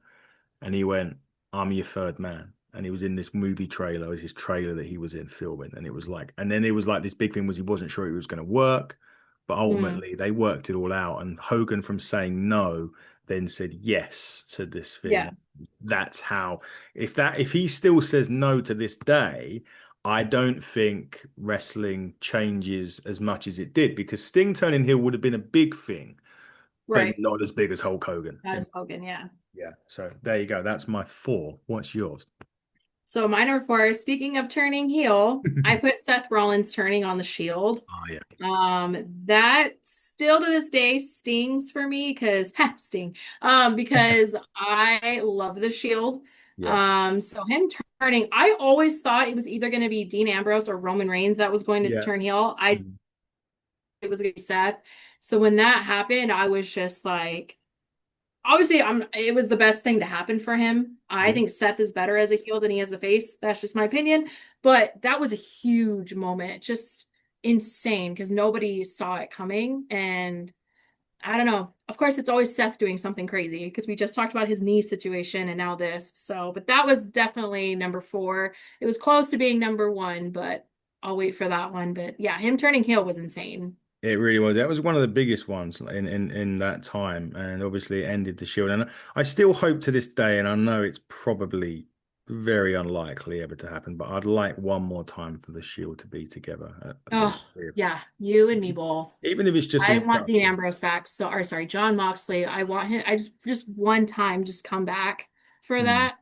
And he went, "I'm your third man." And he was in this movie trailer, it was his trailer that he was in filming. And it was like, and then it was like this big thing was he wasn't sure it was going to work, but Hmm. ultimately they worked it all out. And Hogan, from saying no, then said yes to this thing. Yeah. And that's how, if he still says no to this day, I don't think wrestling changes as much as it did because Sting turning heel would have been a big thing, but Right. not as big as Hulk Hogan. That is Hogan. Yeah. Yeah. So there you go. That's my four. What's yours? So my number four, speaking of turning heel, I put Seth Rollins turning on the Shield. Oh yeah. That still to this day stings for me because sting. Because I love the Shield. Yeah. So him turning, I always thought it was either going to be Dean Ambrose or Roman Reigns that was going to Yeah. turn heel. Mm. It was going to be Seth. So when that happened, I was just like, obviously, it was the best thing to happen for him. I Yeah. think Seth is better as a heel than he is a face. That's just my opinion. But that was a huge moment, just insane because nobody saw it coming. And I don't know. Of course, it's always Seth doing something crazy because we just talked about his knee situation and now this. So, but that was definitely number four. It was close to being number one, but I'll wait for that one. But yeah, him turning heel was insane. It really was. That was one of the biggest ones in that time, and obviously it ended the Shield. And I still hope to this day, and I know it's probably very unlikely ever to happen, but I'd like one more time for the Shield to be together, the Oh, three of them. yeah, you and me both. Even if it's just I want Dean introduction. Ambrose back. So, or sorry, John Moxley. I want him. I just one time, just come back for Mm. that.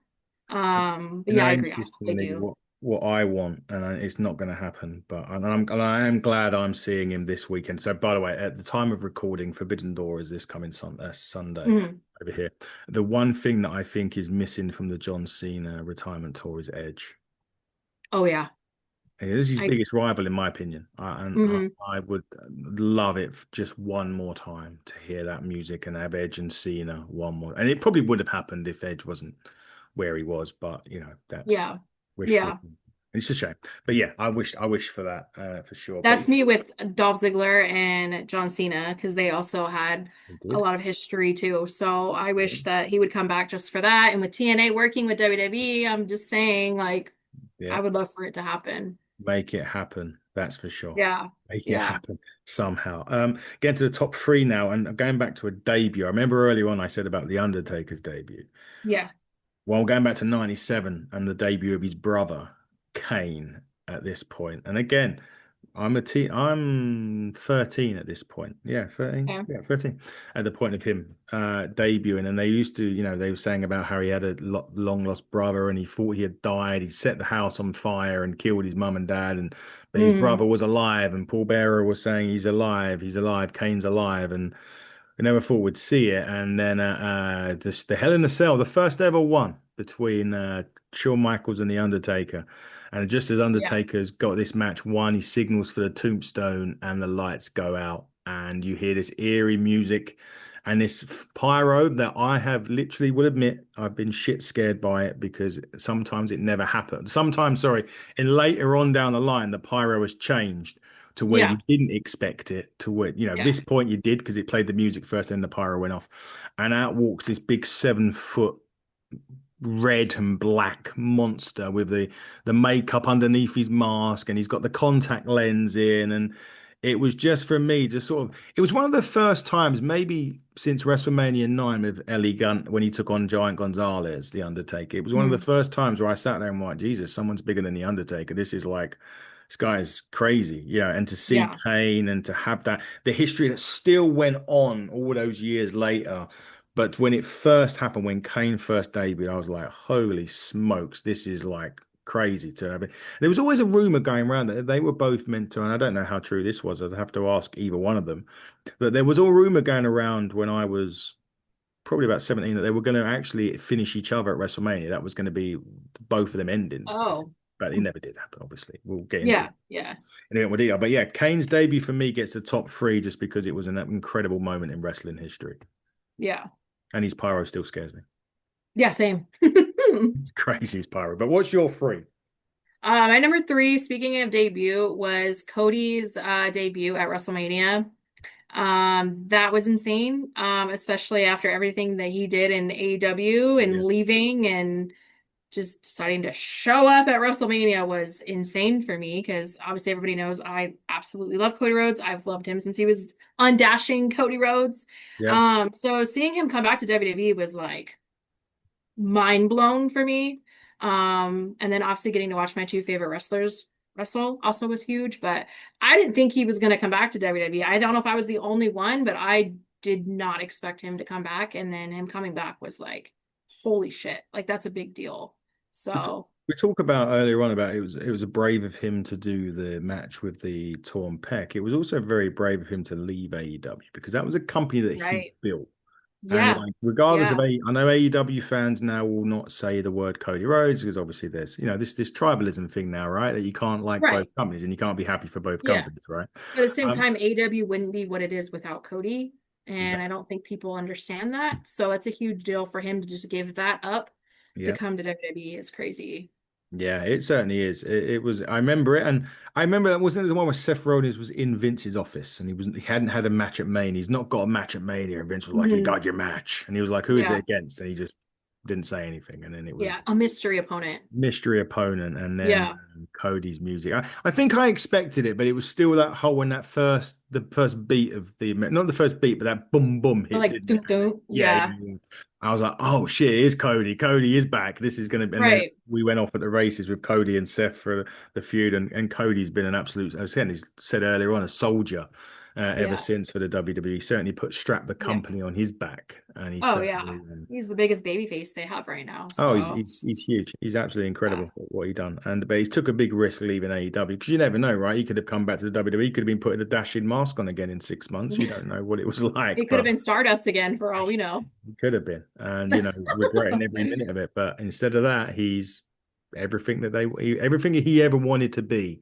But And yeah, I I agree. I insist on really me do. what I want, and it's not going to happen. But I am glad I'm seeing him this weekend. So, by the way, at the time of recording, Forbidden Door is this coming Sunday Mhm. over here. The one thing that I think is missing from the John Cena retirement tour is Edge. Oh yeah. This is his I. biggest rival, in my opinion, and Mhm. I would love it just one more time to hear that music and have Edge and Cena one more. And it probably would have happened if Edge wasn't where he was, but that's Yeah. wishful. Yeah. It's a shame, but yeah, I wish for that for sure. But That's me with Dolph Ziggler and John Cena because they also had he a did, lot of history too. So I yeah, wish that he would come back just for that. And with TNA working with WWE, I'm just saying, like, yeah, I would love for it to happen. make it happen. That's for sure. Yeah. Make it Yeah. happen somehow. Getting to the top three now, and going back to a debut. I remember earlier on I said about the Undertaker's debut. Yeah. Well, going back to 97 and the debut of his brother, Kane, at this point. And again, I'm 13 at this point. Yeah, 13. Okay. Yeah, 13 at the point of him debuting. And they used to, they were saying about how he had a long lost brother and he thought he had died. He set the house on fire and killed his mum and dad. And but his Mm. brother was alive. And Paul Bearer was saying he's alive, Kane's alive. And I never thought we'd see it. And then the Hell in a Cell, the first ever one between Shawn Michaels and The Undertaker. And just as Yeah. Undertaker's got this match won, he signals for the tombstone and the lights go out. And you hear this eerie music and this pyro that I have literally will admit I've been shit scared by it because sometimes it never happened. Sometimes, sorry, and later on down the line, the pyro has changed to where you Yeah. didn't expect it to where Yeah. this point you did because it played the music first, then the pyro went off, and out walks this big 7 foot red and black monster with the makeup underneath his mask, and he's got the contact lens in, and It was just for me to sort of, it was one of the first times, maybe since WrestleMania 9 with Ellie Gunn when he took on Giant Gonzalez, The Undertaker. It was one of the Mhm. first times where I sat there and went, Jesus, someone's bigger than The Undertaker. This is like, this guy is crazy. Yeah. And to see Yeah. Kane and to have that, the history that still went on all those years later. But when it first happened, when Kane first debuted, I was like, holy smokes, this is like crazy to have it. There was always a rumor going around that they were both meant to, and I don't know how true this was. I'd have to ask either one of them. But there was all rumor going around when I was probably about 17 that they were going to actually finish each other at WrestleMania. That was going to be both of them ending. Oh. But it never did happen, obviously. We'll get into Yeah. Yeah. in a bit more detail. But yeah, Kane's debut for me gets the top three just because it was an incredible moment in wrestling history. Yeah. And his pyro still scares me. Yeah, same. It's crazy, his pyro. But what's your three? My number three, speaking of debut, was Cody's debut at WrestleMania. That was insane, especially after everything that he did in AEW and Yeah. leaving and just deciding to show up at WrestleMania was insane for me because obviously everybody knows I absolutely love Cody Rhodes. I've loved him since he was undashing Cody Rhodes. Yeah. So seeing him come back to WWE was like mind blown for me. And then obviously getting to watch my two favorite wrestlers wrestle also was huge, but I didn't think he was going to come back to WWE. I don't know if I was the only one, but I did not expect him to come back. And then him coming back was like, holy shit, like that's a big deal. We, t- So, we talk about earlier on about it was a brave of him to do the match with the torn pec. It was also very brave of him to leave AEW because that was a company that he right. built. And Yeah. like, regardless of Yeah. I know AEW fans now will not say the word Cody Rhodes because obviously there's this tribalism thing now, right? That you can't like both Right. companies and you can't be happy for both Yeah. companies, right? But at the same Um, time, AEW wouldn't be what it is without Cody. And I exactly. don't think people understand that. So it's a huge deal for him to just give that up to Yeah. come to WWE is crazy. Yeah, it certainly is. It was. I remember it, and I remember that wasn't the one where Seth Rollins was in Vince's office, and he hadn't had a match at Mania. He's not got a match at Mania, and Vince was like, "You Mhm. got your match," and he was like, "Who is it Yeah. against?" And he just didn't say anything, and then it Yeah. was A mystery opponent. mystery opponent, and then Yeah. Cody's music. I think I expected it, but it was still that whole when the first beat of the not the first beat, but that boom boom Or hit, like didn't it? dun And dun. yeah, Yeah. yeah. I was like, oh shit, it is Cody. Cody is back. This is gonna. And then Right. we went off at the races with Cody and Seth for the feud, and Cody's been an absolute. As I said earlier on, a soldier. Ever Yeah. since for the WWE, certainly strapped the Yeah. company on his back, and he Oh yeah. certainly He's the biggest baby face they have right now. Oh, So he's huge. He's absolutely yeah. incredible what he done. But he took a big risk leaving AEW because you never know, right? He could have come back to the WWE. He could have been putting a dashing mask on again in 6 months. You don't know what it was like, It could have but been Stardust again for all we know. he could have been, and regretting every minute of it. But instead of that, he's everything he ever wanted to be,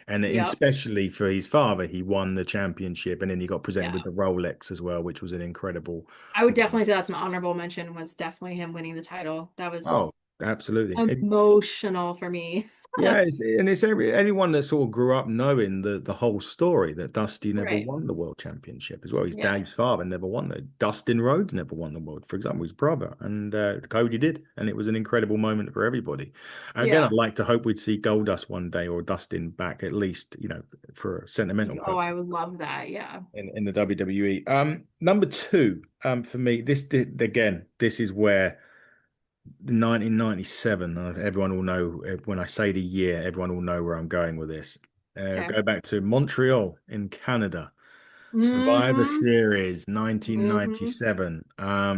and Yep. especially for his father, he won the championship, and then he got presented with Yeah. the Rolex as well, which was an incredible. I would definitely say that's an honorable mention was definitely him winning the title. That was Oh, absolutely. emotional for me. Yeah, it's anyone that sort of grew up knowing the whole story that Dusty never Right. won the world championship as well. His Yeah. dad's father never won it. Dustin Rhodes never won the world, for example, his brother, and Cody did, and it was an incredible moment for everybody. Again, I'd Yeah. like to hope we'd see Goldust one day or Dustin back at least, for sentimental Oh, purposes I would love that. Yeah. in the WWE. Number two, for me, again, this is where. 1997. Everyone will know when I say the year, everyone will know where I'm going with this. Okay. Go back to Montreal in Canada. Survivor Mm-hmm. Series Mm-hmm. 1997.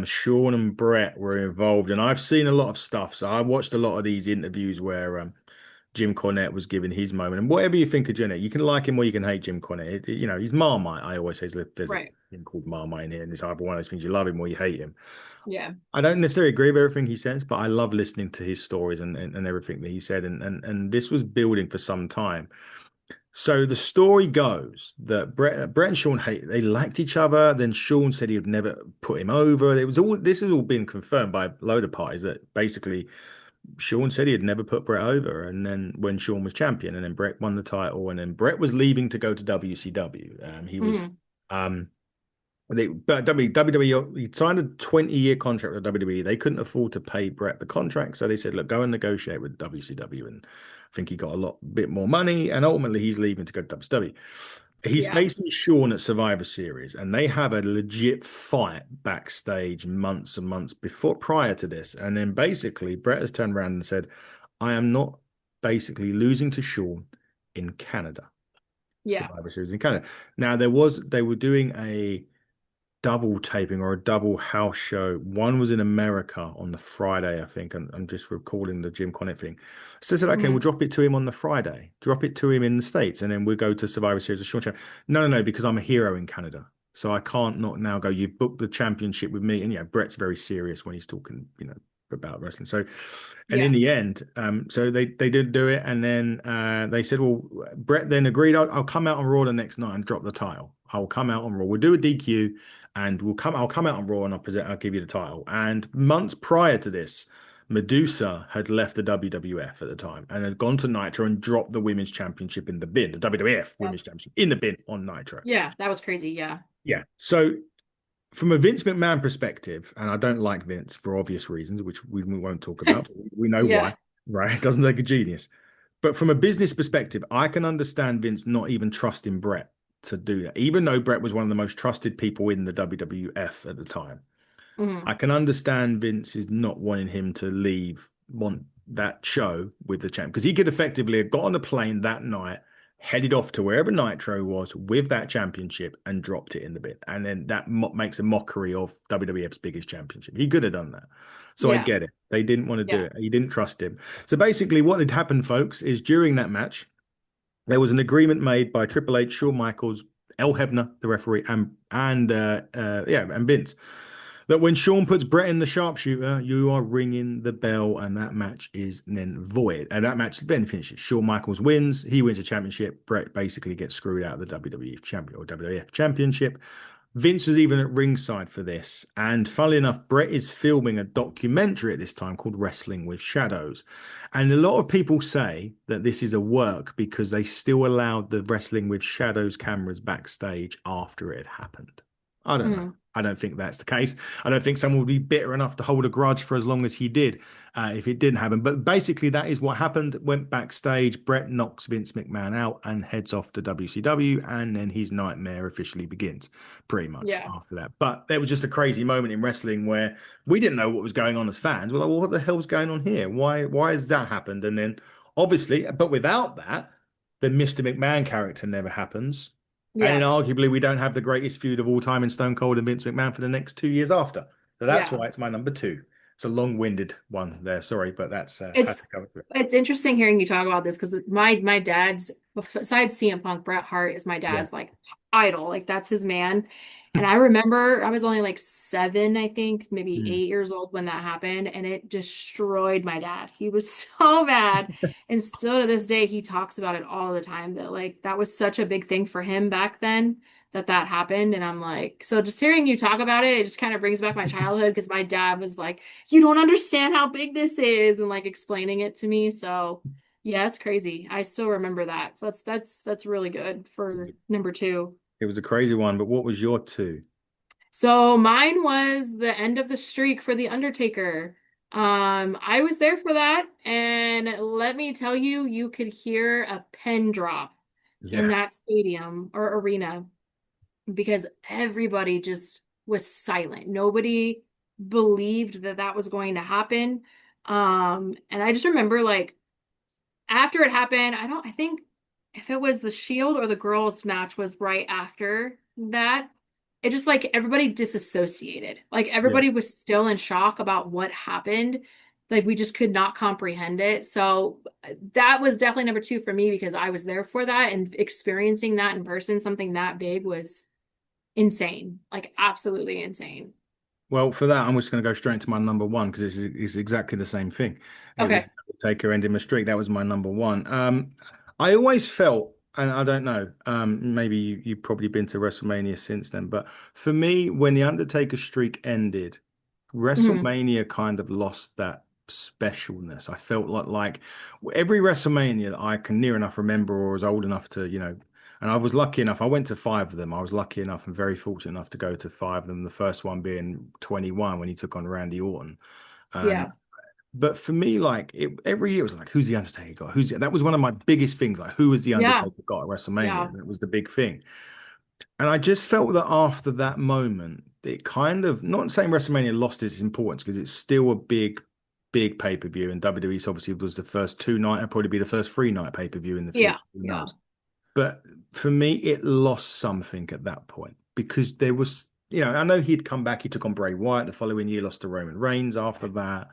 Sean and Brett were involved, and I've seen a lot of stuff. So I watched a lot of these interviews where Jim Cornette was giving his moment. And whatever you think of Jim, you can like him or you can hate Jim Cornette. He's Marmite. I always say there's a Right. thing called Marmite in here, and it's either one of those things you love him or you hate him. Yeah. I don't necessarily agree with everything he says, but I love listening to his stories and everything that he said. And this was building for some time. So the story goes that Brett and Sean they liked each other. Then Sean said he would never put him over. This has all been confirmed by a load of parties that basically Sean said he had never put Brett over. And then when Sean was champion, and then Brett won the title, and then Brett was leaving to go to WCW. He was Mm-hmm. um but WWE, he signed a 20-year contract with WWE. They couldn't afford to pay Brett the contract, so they said, "Look, go and negotiate with WCW." And I think he got a bit more money, and ultimately he's leaving to go to WWE. He's Yeah. facing Sean at Survivor Series, and they have a legit fight backstage months and months before, prior to this. And then basically, Brett has turned around and said, I am not basically losing to Sean in Canada. Yeah. Survivor Series in Canada. Now, they were doing a double taping or a double house show. One was in America on the Friday, I think. And I'm just recalling the Jim Cornette thing. So I said, okay, we'll Hmm. drop it to him on the Friday, drop it to him in the States, and then we'll go to Survivor Series of Sean Champ. No, no, no, because I'm a hero in Canada. So I can't not now go, you booked the championship with me. And yeah, Brett's very serious when he's talking, about wrestling. So, and in Yeah. the end, so they did do it, and then they said, well, Brett then agreed, I'll come out on Raw the next night and drop the title. I'll come out on Raw. We'll do a DQ, and I'll come out on Raw and I'll give you the title. And months prior to this, Medusa had left the WWF at the time and had gone to Nitro and dropped the Women's Championship in the bin, the WWF Yep. Women's Championship in the bin on Nitro. Yeah. That was crazy. Yeah. Yeah. So from a Vince McMahon perspective, and I don't like Vince for obvious reasons, which we won't talk about, but we know why, Yeah. right? It doesn't take a genius. But from a business perspective, I can understand Vince not even trusting Brett to do that, even though Brett was one of the most trusted people in the WWF at the time. Hmm. I can understand Vince is not wanting him to want that show with the champ because he could effectively have got on the plane that night, headed off to wherever Nitro was with that championship and dropped it in the bin. And then that makes a mockery of WWF's biggest championship. He could have done that. So I Yeah. get it. They didn't want to do Yeah. it. He didn't trust him. So basically, what had happened, folks, is during that match, there was an agreement made by Triple H, Shawn Michaels, El Hebner, the referee, and Vince, that when Shawn puts Brett in the sharpshooter, you are ringing the bell, and that match is then void. And that match then finishes. Shawn Michaels wins. He wins the championship. Brett basically gets screwed out of the WWE champion or WWF championship. Vince was even at ringside for this. And funnily enough, Brett is filming a documentary at this time called Wrestling with Shadows. And a lot of people say that this is a work because they still allowed the Wrestling with Shadows cameras backstage after it had happened. I don't know. Hmm. I don't think that's the case. I don't think someone would be bitter enough to hold a grudge for as long as he did if it didn't happen. But basically, that is what happened. Went backstage. Brett knocks Vince McMahon out and heads off to WCW. And then his nightmare officially begins pretty much Yeah. after that. But there was just a crazy moment in wrestling where we didn't know what was going on as fans. We're like, well, what the hell's going on here? Why has that happened? And then obviously, but without that, the Mr. McMahon character never happens. And then Yeah. arguably, we don't have the greatest feud of all time in Stone Cold and Vince McMahon for the next 2 years after. So that's Yeah. why it's my number two. It's a long-winded one there. Sorry, but that's had It's to go through it. it's interesting hearing you talk about this because my dad's besides CM Punk, Bret Hart is my Yeah. dad's like idol. Like that's his man. And I remember I was only like 7, I think, maybe Mm. 8 years old when that happened, and it destroyed my dad. He was so mad. And still to this day, he talks about it all the time that like that was such a big thing for him back then that happened. And I'm like, so just hearing you talk about it, it just kind of brings back my childhood because my dad was like, you don't understand how big this is and like explaining it to me. So yeah, it's crazy. I still remember that. So that's really good for number 2. It was a crazy one, but what was your two? So mine was the end of the streak for The Undertaker. I was there for that, and let me tell you, you could hear a pin drop in Yeah. that stadium or arena because everybody just was silent. Nobody believed that that was going to happen. And I just remember like after it happened, I think if it was the Shield or the girls match was right after that, it just like everybody disassociated. Like Yeah. everybody was still in shock about what happened. Like we just could not comprehend it. So that was definitely number 2 for me because I was there for that and experiencing that in person, something that big was insane. Like absolutely insane. Well, for that, I'm just going to go straight into my number one because it's exactly the same thing. It was Okay. Taker ending my streak. That was my number one. I always felt, and I don't know, maybe you've probably been to WrestleMania since then, but for me, when the Undertaker streak ended, Mhm. WrestleMania kind of lost that specialness. I felt like every WrestleMania that I can near enough remember or was old enough to, and I was lucky enough, I went to five of them. I was lucky enough and very fortunate enough to go to five of them. The first one being 21 when he took on Randy Orton. And Yeah. But for me, like every year it was like, who's the Undertaker got? That was one of my biggest things. Like, who was the Yeah, Undertaker got at WrestleMania? yeah, And it was the big thing. And I just felt that after that moment, it kind of, not saying WrestleMania lost its importance because it's still a big, big pay-per-view. And WWE obviously was the first two night, and probably be the first three night pay-per-view in the yeah, future. Who yeah, knows? But for me, it lost something at that point because there was, I know he'd come back. He took on Bray Wyatt the following year, lost to Roman Reigns after that.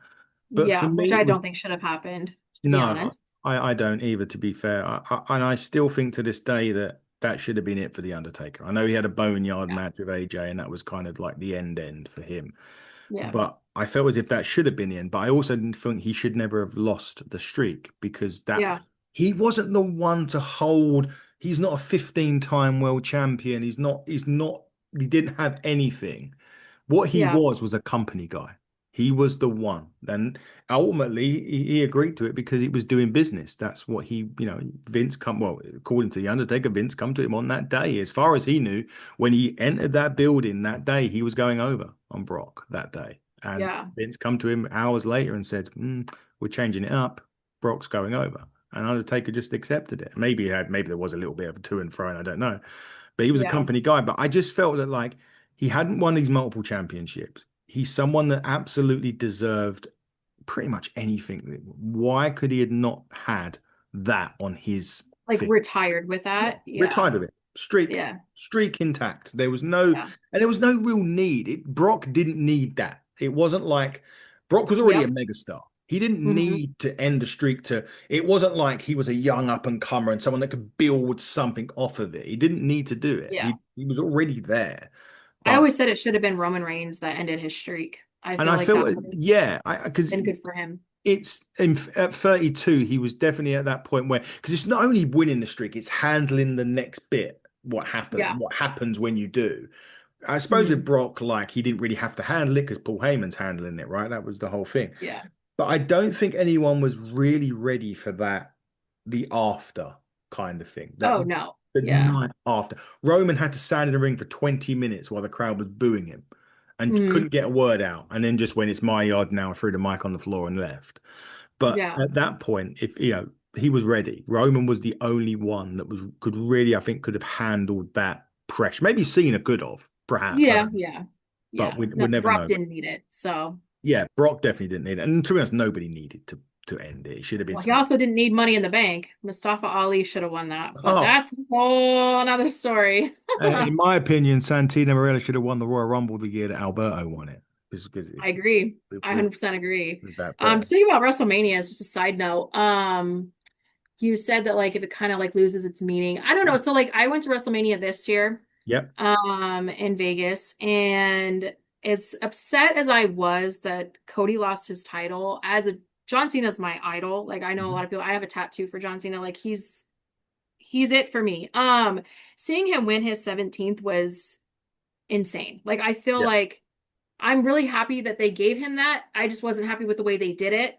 But for yeah, which me, it I was don't think should have happened, to be no, honest. I don't either, to be fair. And I still think to this day that that should have been it for The Undertaker. I know he had a boneyard Yeah, match with AJ, and that was kind of like the end for him. yeah, But I felt as if that should have been the end. But I also didn't think he should never have lost the streak because that yeah, he wasn't the one to hold. He's not a 15-time world champion. He didn't have anything. What he yeah, was a company guy. He was the one. And ultimately he agreed to it because he was doing business. That's what Vince well, according to the Undertaker, Vince come to him on that day. As far as he knew, when he entered that building that day, he was going over on Brock that day. And yeah, Vince come to him hours later and said, we're changing it up. Brock's going over. And Undertaker just accepted it. Maybe there was a little bit of a to and fro, and I don't know. But he was a yeah. company guy. But I just felt that like he hadn't won these multiple championships. He's someone that absolutely deserved pretty much anything. Why could he had not had that on his Like thing? retired with Yeah, that. Yeah, retired of it. Streak, yeah, streak intact. yeah. There was no real need. Brock didn't need that. It wasn't like Brock was already a Yep. megastar. He didn't Hmm. need to end the streak it wasn't like he was a young up and comer and someone that could build something off of it. He didn't need to do it. Yeah. He was already there. I But always said it should have been Roman Reigns that ended his streak. I and feel I like feel that would have yeah, I because been good for him. at 32, he was definitely at that point where because it's not only winning the streak, it's handling the next bit. Yeah. What happens when you do? I suppose with Hmm. Brock, like he didn't really have to handle it because Paul Heyman's handling it, right? That was the whole thing. Yeah. But I don't think anyone was really ready for that, the after kind of thing. That Oh no. the Yeah. night after. Roman had to stand in the ring for 20 minutes while the crowd was booing him and Hmm. couldn't get a word out. And then just when it's my yard now, threw the mic on the floor and left. But Yeah. at that point, if he was ready. Roman was the only one that could really, I think, could have handled that pressure. Maybe Cena could have, perhaps. I Yeah. don't know. Yeah. But Yeah. No, we'd never Brock know. didn't need it. So, Yeah, Brock definitely didn't need it. And to be honest, nobody needed to end it. It should have been well, he something. also didn't need Money in the Bank. Mustafa Ali should have won that, but Oh, that's a whole another story. in my opinion, Santino Marella should have won the Royal Rumble the year that Alberto won it. Because I agree. I with, 100% agree. with that. But Speaking about WrestleMania, as just a side note, you said that like if it kind of like loses its meaning. I don't know. So like I went to WrestleMania this year, yep. in Vegas, and as upset as I was that Cody lost his title, as a John Cena's my idol. Like I know a lot Mhm. of people, I have a tattoo for John Cena. Like he's it for me. Seeing him win his 17th was insane. Like I feel Yeah. like I'm really happy that they gave him that. I just wasn't happy with the way they did it.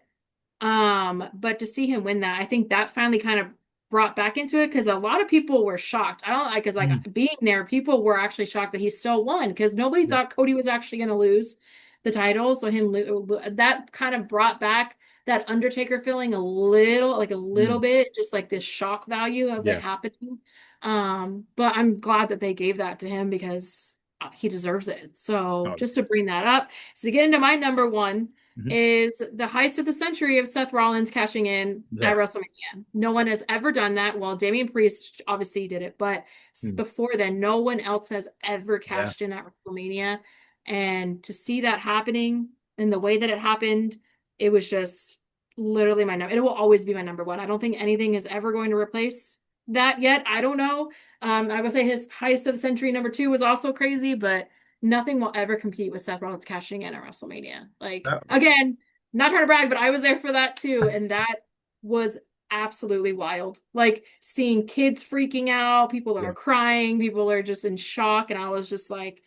But to see him win that, I think that finally kind of brought back into it because a lot of people were shocked. I don't like because like Mm. being there, people were actually shocked that he still won because nobody Yeah. thought Cody was actually going to lose the title. So that kind of brought back that Undertaker feeling like a little Mm. bit, just like this shock value of it Yeah. happening. But I'm glad that they gave that to him because he deserves it. So Oh, just to bring that up, so to get into my number one mhm. is the heist of the century of Seth Rollins cashing in at Yeah. WrestleMania. No one has ever done that. Well, Damian Priest obviously did it, but Mm. before then, no one else has ever Yeah. cashed in at WrestleMania. And to see that happening in the way that it happened, it was just literally my number. It will always be my number one. I don't think anything is ever going to replace that yet. I don't know. I would say his heist of the century number two was also crazy, but nothing will ever compete with Seth Rollins cashing in at WrestleMania. Like, That, again, not trying to brag, but I was there for that too. And that was absolutely wild. Like seeing kids freaking out, people that yeah. are crying, people are just in shock. And I was just like,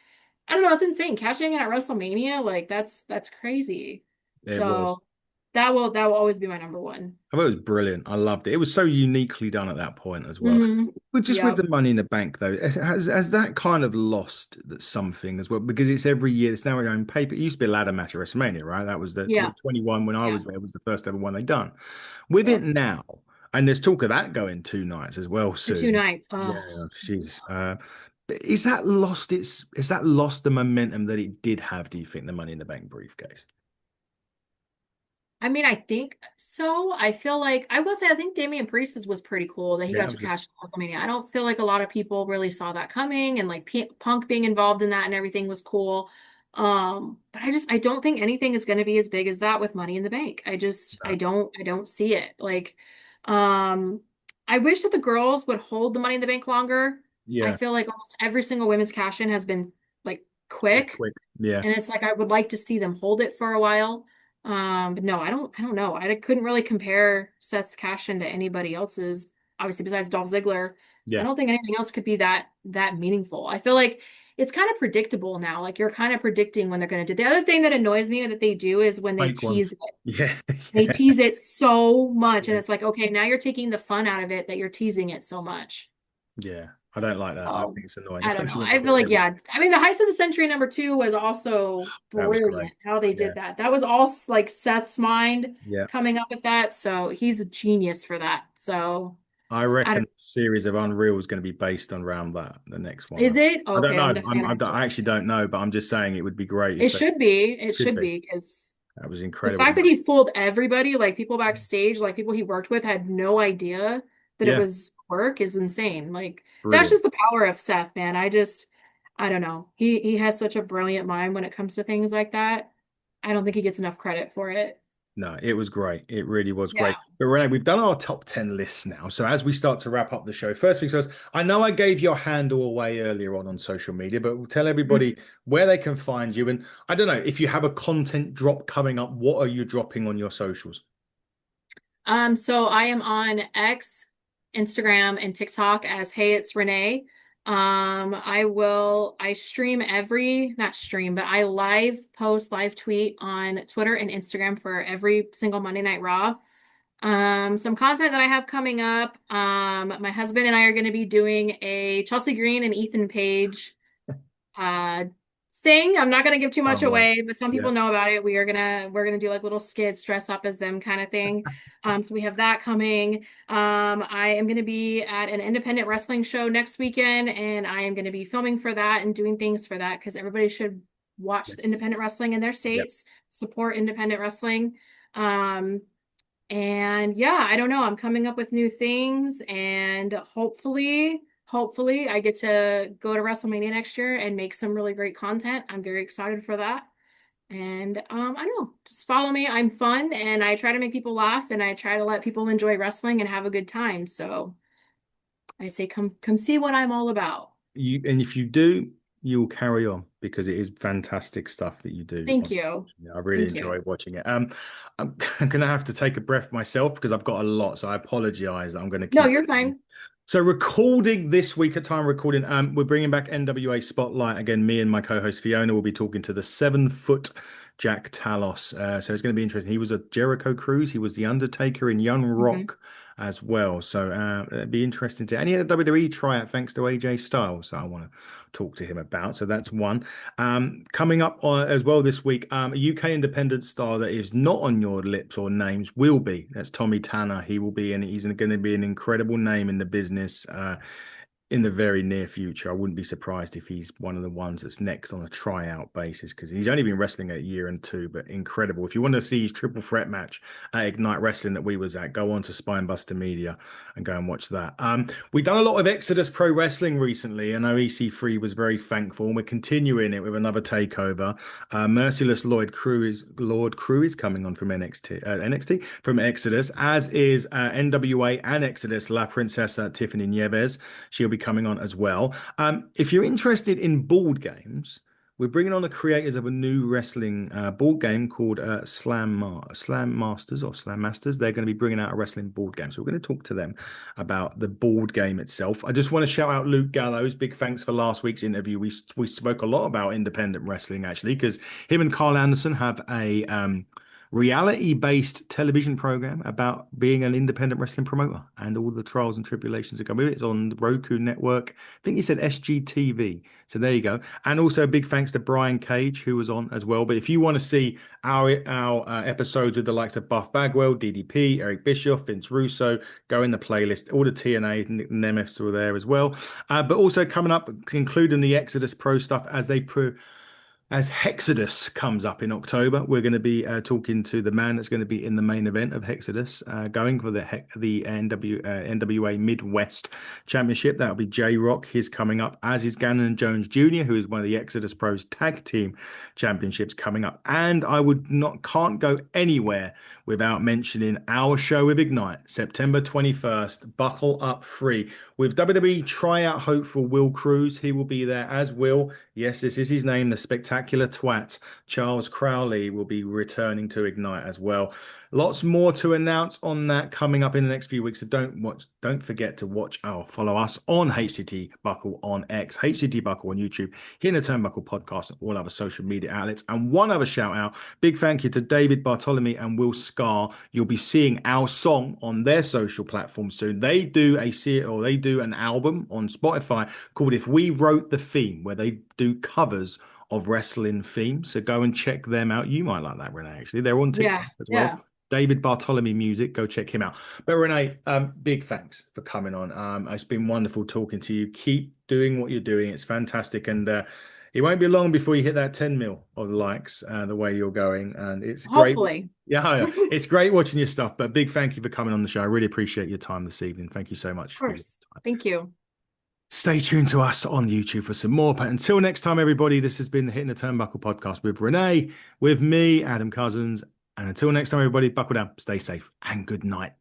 I don't know, it's insane. Cashing in at WrestleMania, like that's crazy. It was. So that will always be my number one. I thought it was brilliant. I loved it. It was so uniquely done at that point as well. Hmm. But just with Yep. the Money in the Bank, though, has that kind of lost something as well? Because it's every year. It's now on paper. It used to be a ladder match at WrestleMania, right? That was the Yeah. 21 when I Yeah. was there. Was the first ever one they done. With it Yep. now, and there's talk of that going 2 nights as well The two soon. nights. Yeah, Oh. jeez. But is that lost? Is that lost the momentum that it did have? Do you think the Money in the Bank briefcase? I mean, I think so. I feel like I will say I think Damian Priest's was pretty cool that he Yeah, got that to was a cash in WrestleMania. I don't feel like a lot of people really saw that coming, and like Punk being involved in that and everything was cool. But I don't think anything is going to be as big as that with Money in the Bank. no. I don't see it. Like, um, I wish that the girls would hold the Money in the Bank longer. I Yeah, feel like almost every single women's cash in has been like pretty quick. quick. Yeah, And it's like I would like to see them hold it for a while. But no, I don't know. I couldn't really compare Seth's cash in to anybody else's, obviously besides Dolph Ziggler. I yeah. don't think anything else could be that meaningful. I feel like it's kind of predictable now. Like you're kind of predicting when they're going to do. The other thing that annoys me that they do is when they Fake ones. tease it. Yeah, They yeah, tease it so much, and yeah, it's like, okay, now you're taking the fun out of it that you're teasing it so much. yeah. I don't like that. I So think it's annoying, I don't know. especially when I they've feel got like, every. yeah. I mean, the Heist of the Century #2 was also That was great. brilliant how they Yeah, did that. That was all like Seth's mind yeah. coming up with that. So he's a genius for that. So I I reckon don't, the series of Unreal is going to be based on around that. The next one. is it? I don't Okay, I'm know. definitely gonna have to. I actually don't know, but I'm just saying it would be great It if they should be. It should should be. be because That was the incredible. fact that he fooled everybody, like people backstage, like people he worked with, had no idea that it Yeah, was work is insane. Like that's brilliant. just the power of Seth, man. I don't know. He has such a brilliant mind when it comes to things like that. I don't think he gets enough credit for it. No, it was great. It really was Yeah. great. But Renee, we've done our top 10 lists now. So as we start to wrap up the show, first things first, I know I gave your handle away earlier on social media, but we'll tell everybody where they can find you. And I don't know, if you have a content drop coming up, what are you dropping on your socials? So I am on X, Instagram, and TikTok as Hey It's Renae. I stream not stream, but I live tweet on Twitter and Instagram for every single Monday Night Raw. Some content that I have coming up. My husband and I are going to be doing a Chelsea Green and Ethan Page uh thing. I'm not gonna give too much Can't wait. away, but some Yeah. people know about it. We're gonna do like little skits, dress up as them kind of thing. So we have that coming. I am gonna be at an independent wrestling show next weekend, and I am gonna be filming for that and doing things for that because everybody should watch the Yes. independent wrestling in their Yep. states, support independent wrestling. Um, and yeah, I don't know. I'm coming up with new things and hopefully I get to go to WrestleMania next year and make some really great content. I'm very excited for that. And I don't know, just follow me. I'm fun and I try to make people laugh and I try to let people enjoy wrestling and have a good time. So I say come see what I'm all about. And if you do, you'll carry on because it is fantastic stuff that you do Thank on you. social media. I really Thank enjoy you. watching it. I'm gonna have to take a breath myself because I've got a lot, so I apologize. I'm gonna No, keep. you're fine. So recording this week at time recording, we're bringing back NWA Spotlight again. Me and my co-host Fiona will be talking to the 7 foot Jack Talos. So it's going to be interesting. He was a Jericho Cruise. He was the Undertaker in Young Mhm. Rock as well. So it'd be interesting to. And he had a WWE tryout thanks to AJ Styles. So I want to talk to him about. So that's one. Coming up as well this week, a UK independent star that is not on your lips or names will be. That's Tommy Tanner. He will be, and he's going to be an incredible name in the business. In the very near future. I wouldn't be surprised if he's one of the ones that's next on a tryout basis because he's only been wrestling a year and two, but incredible. If you want to see his triple threat match at Ignite Wrestling that we was at, go on to Spinebuster Media and go and watch that. We've done a lot of Exodus Pro Wrestling recently. I know EC3 was very thankful, and we're continuing it with another takeover. Merciless Lord Crew is coming on from NXT from Exodus, as is NWA and Exodus La Princesa Tiffany Nieves. She'll be coming on as well. If you're interested in board games, we're bringing on the creators of a new wrestling board game called Slam Masters or Slam Masters. They're going to be bringing out a wrestling board game. So we're going to talk to them about the board game itself. I just want to shout out Luke Gallows. Big thanks for last week's interview. We spoke a lot about independent wrestling actually because him and Carl Anderson have a reality-based television program about being an independent wrestling promoter and all the trials and tribulations that come with it. It's on the Roku network. I think he said SGTV. So there you go. And also a big thanks to Brian Cage, who was on as well. But if you want to see our episodes with the likes of Buff Bagwell, DDP, Eric Bischoff, Vince Russo, go in the playlist. All the TNA and NMFs were there as well. But also coming up, including the Exodus Pro stuff as Hexodus comes up in October. We're going to be talking to the man that's going to be in the main event of Hexodus, going for the NWA Midwest Championship. That'll be J-Rock. He's coming up, as is Gannon Jones Jr., who is one of the Exodus Pros Tag Team Championships coming up. And I can't go anywhere without mentioning our show with Ignite, September 21st. Buckle up free with WWE tryout hopeful Will Cruz. He will be there, as will, yes, this is his name, the spectacular twat, Charles Crowley, will be returning to Ignite as well. Lots more to announce on that coming up in the next few weeks. So don't forget to follow us on HCT Buckle on X, HCT Buckle on YouTube, here in the Turnbuckle Podcast, and all other social media outlets. And one other shout out, big thank you to David Bartholomew and Will Scar. You'll be seeing our song on their social platforms soon. They do an album on Spotify called If We Wrote the Theme, where they do covers of wrestling themes. So go and check them out. You might like that, Renae, actually. They're on Yeah, TikTok as well. yeah. David Bartholomew Music, go check him out. But Renae, big thanks for coming on. It's been wonderful talking to you. Keep doing what you're doing. It's fantastic. And it won't be long before you hit that 10 mil of likes the way you're going. And it's great. Hopefully. Yeah, it's great watching your stuff. But big thank you for coming on the show. I really appreciate your time this evening. Thank you so much. Of course. Thank you. Stay tuned to us on YouTube for some more. But until next time, everybody, this has been the Hitting the Turnbuckle podcast with Renae, with me, Adam Cousins. And until next time, everybody, buckle down, stay safe, and good night.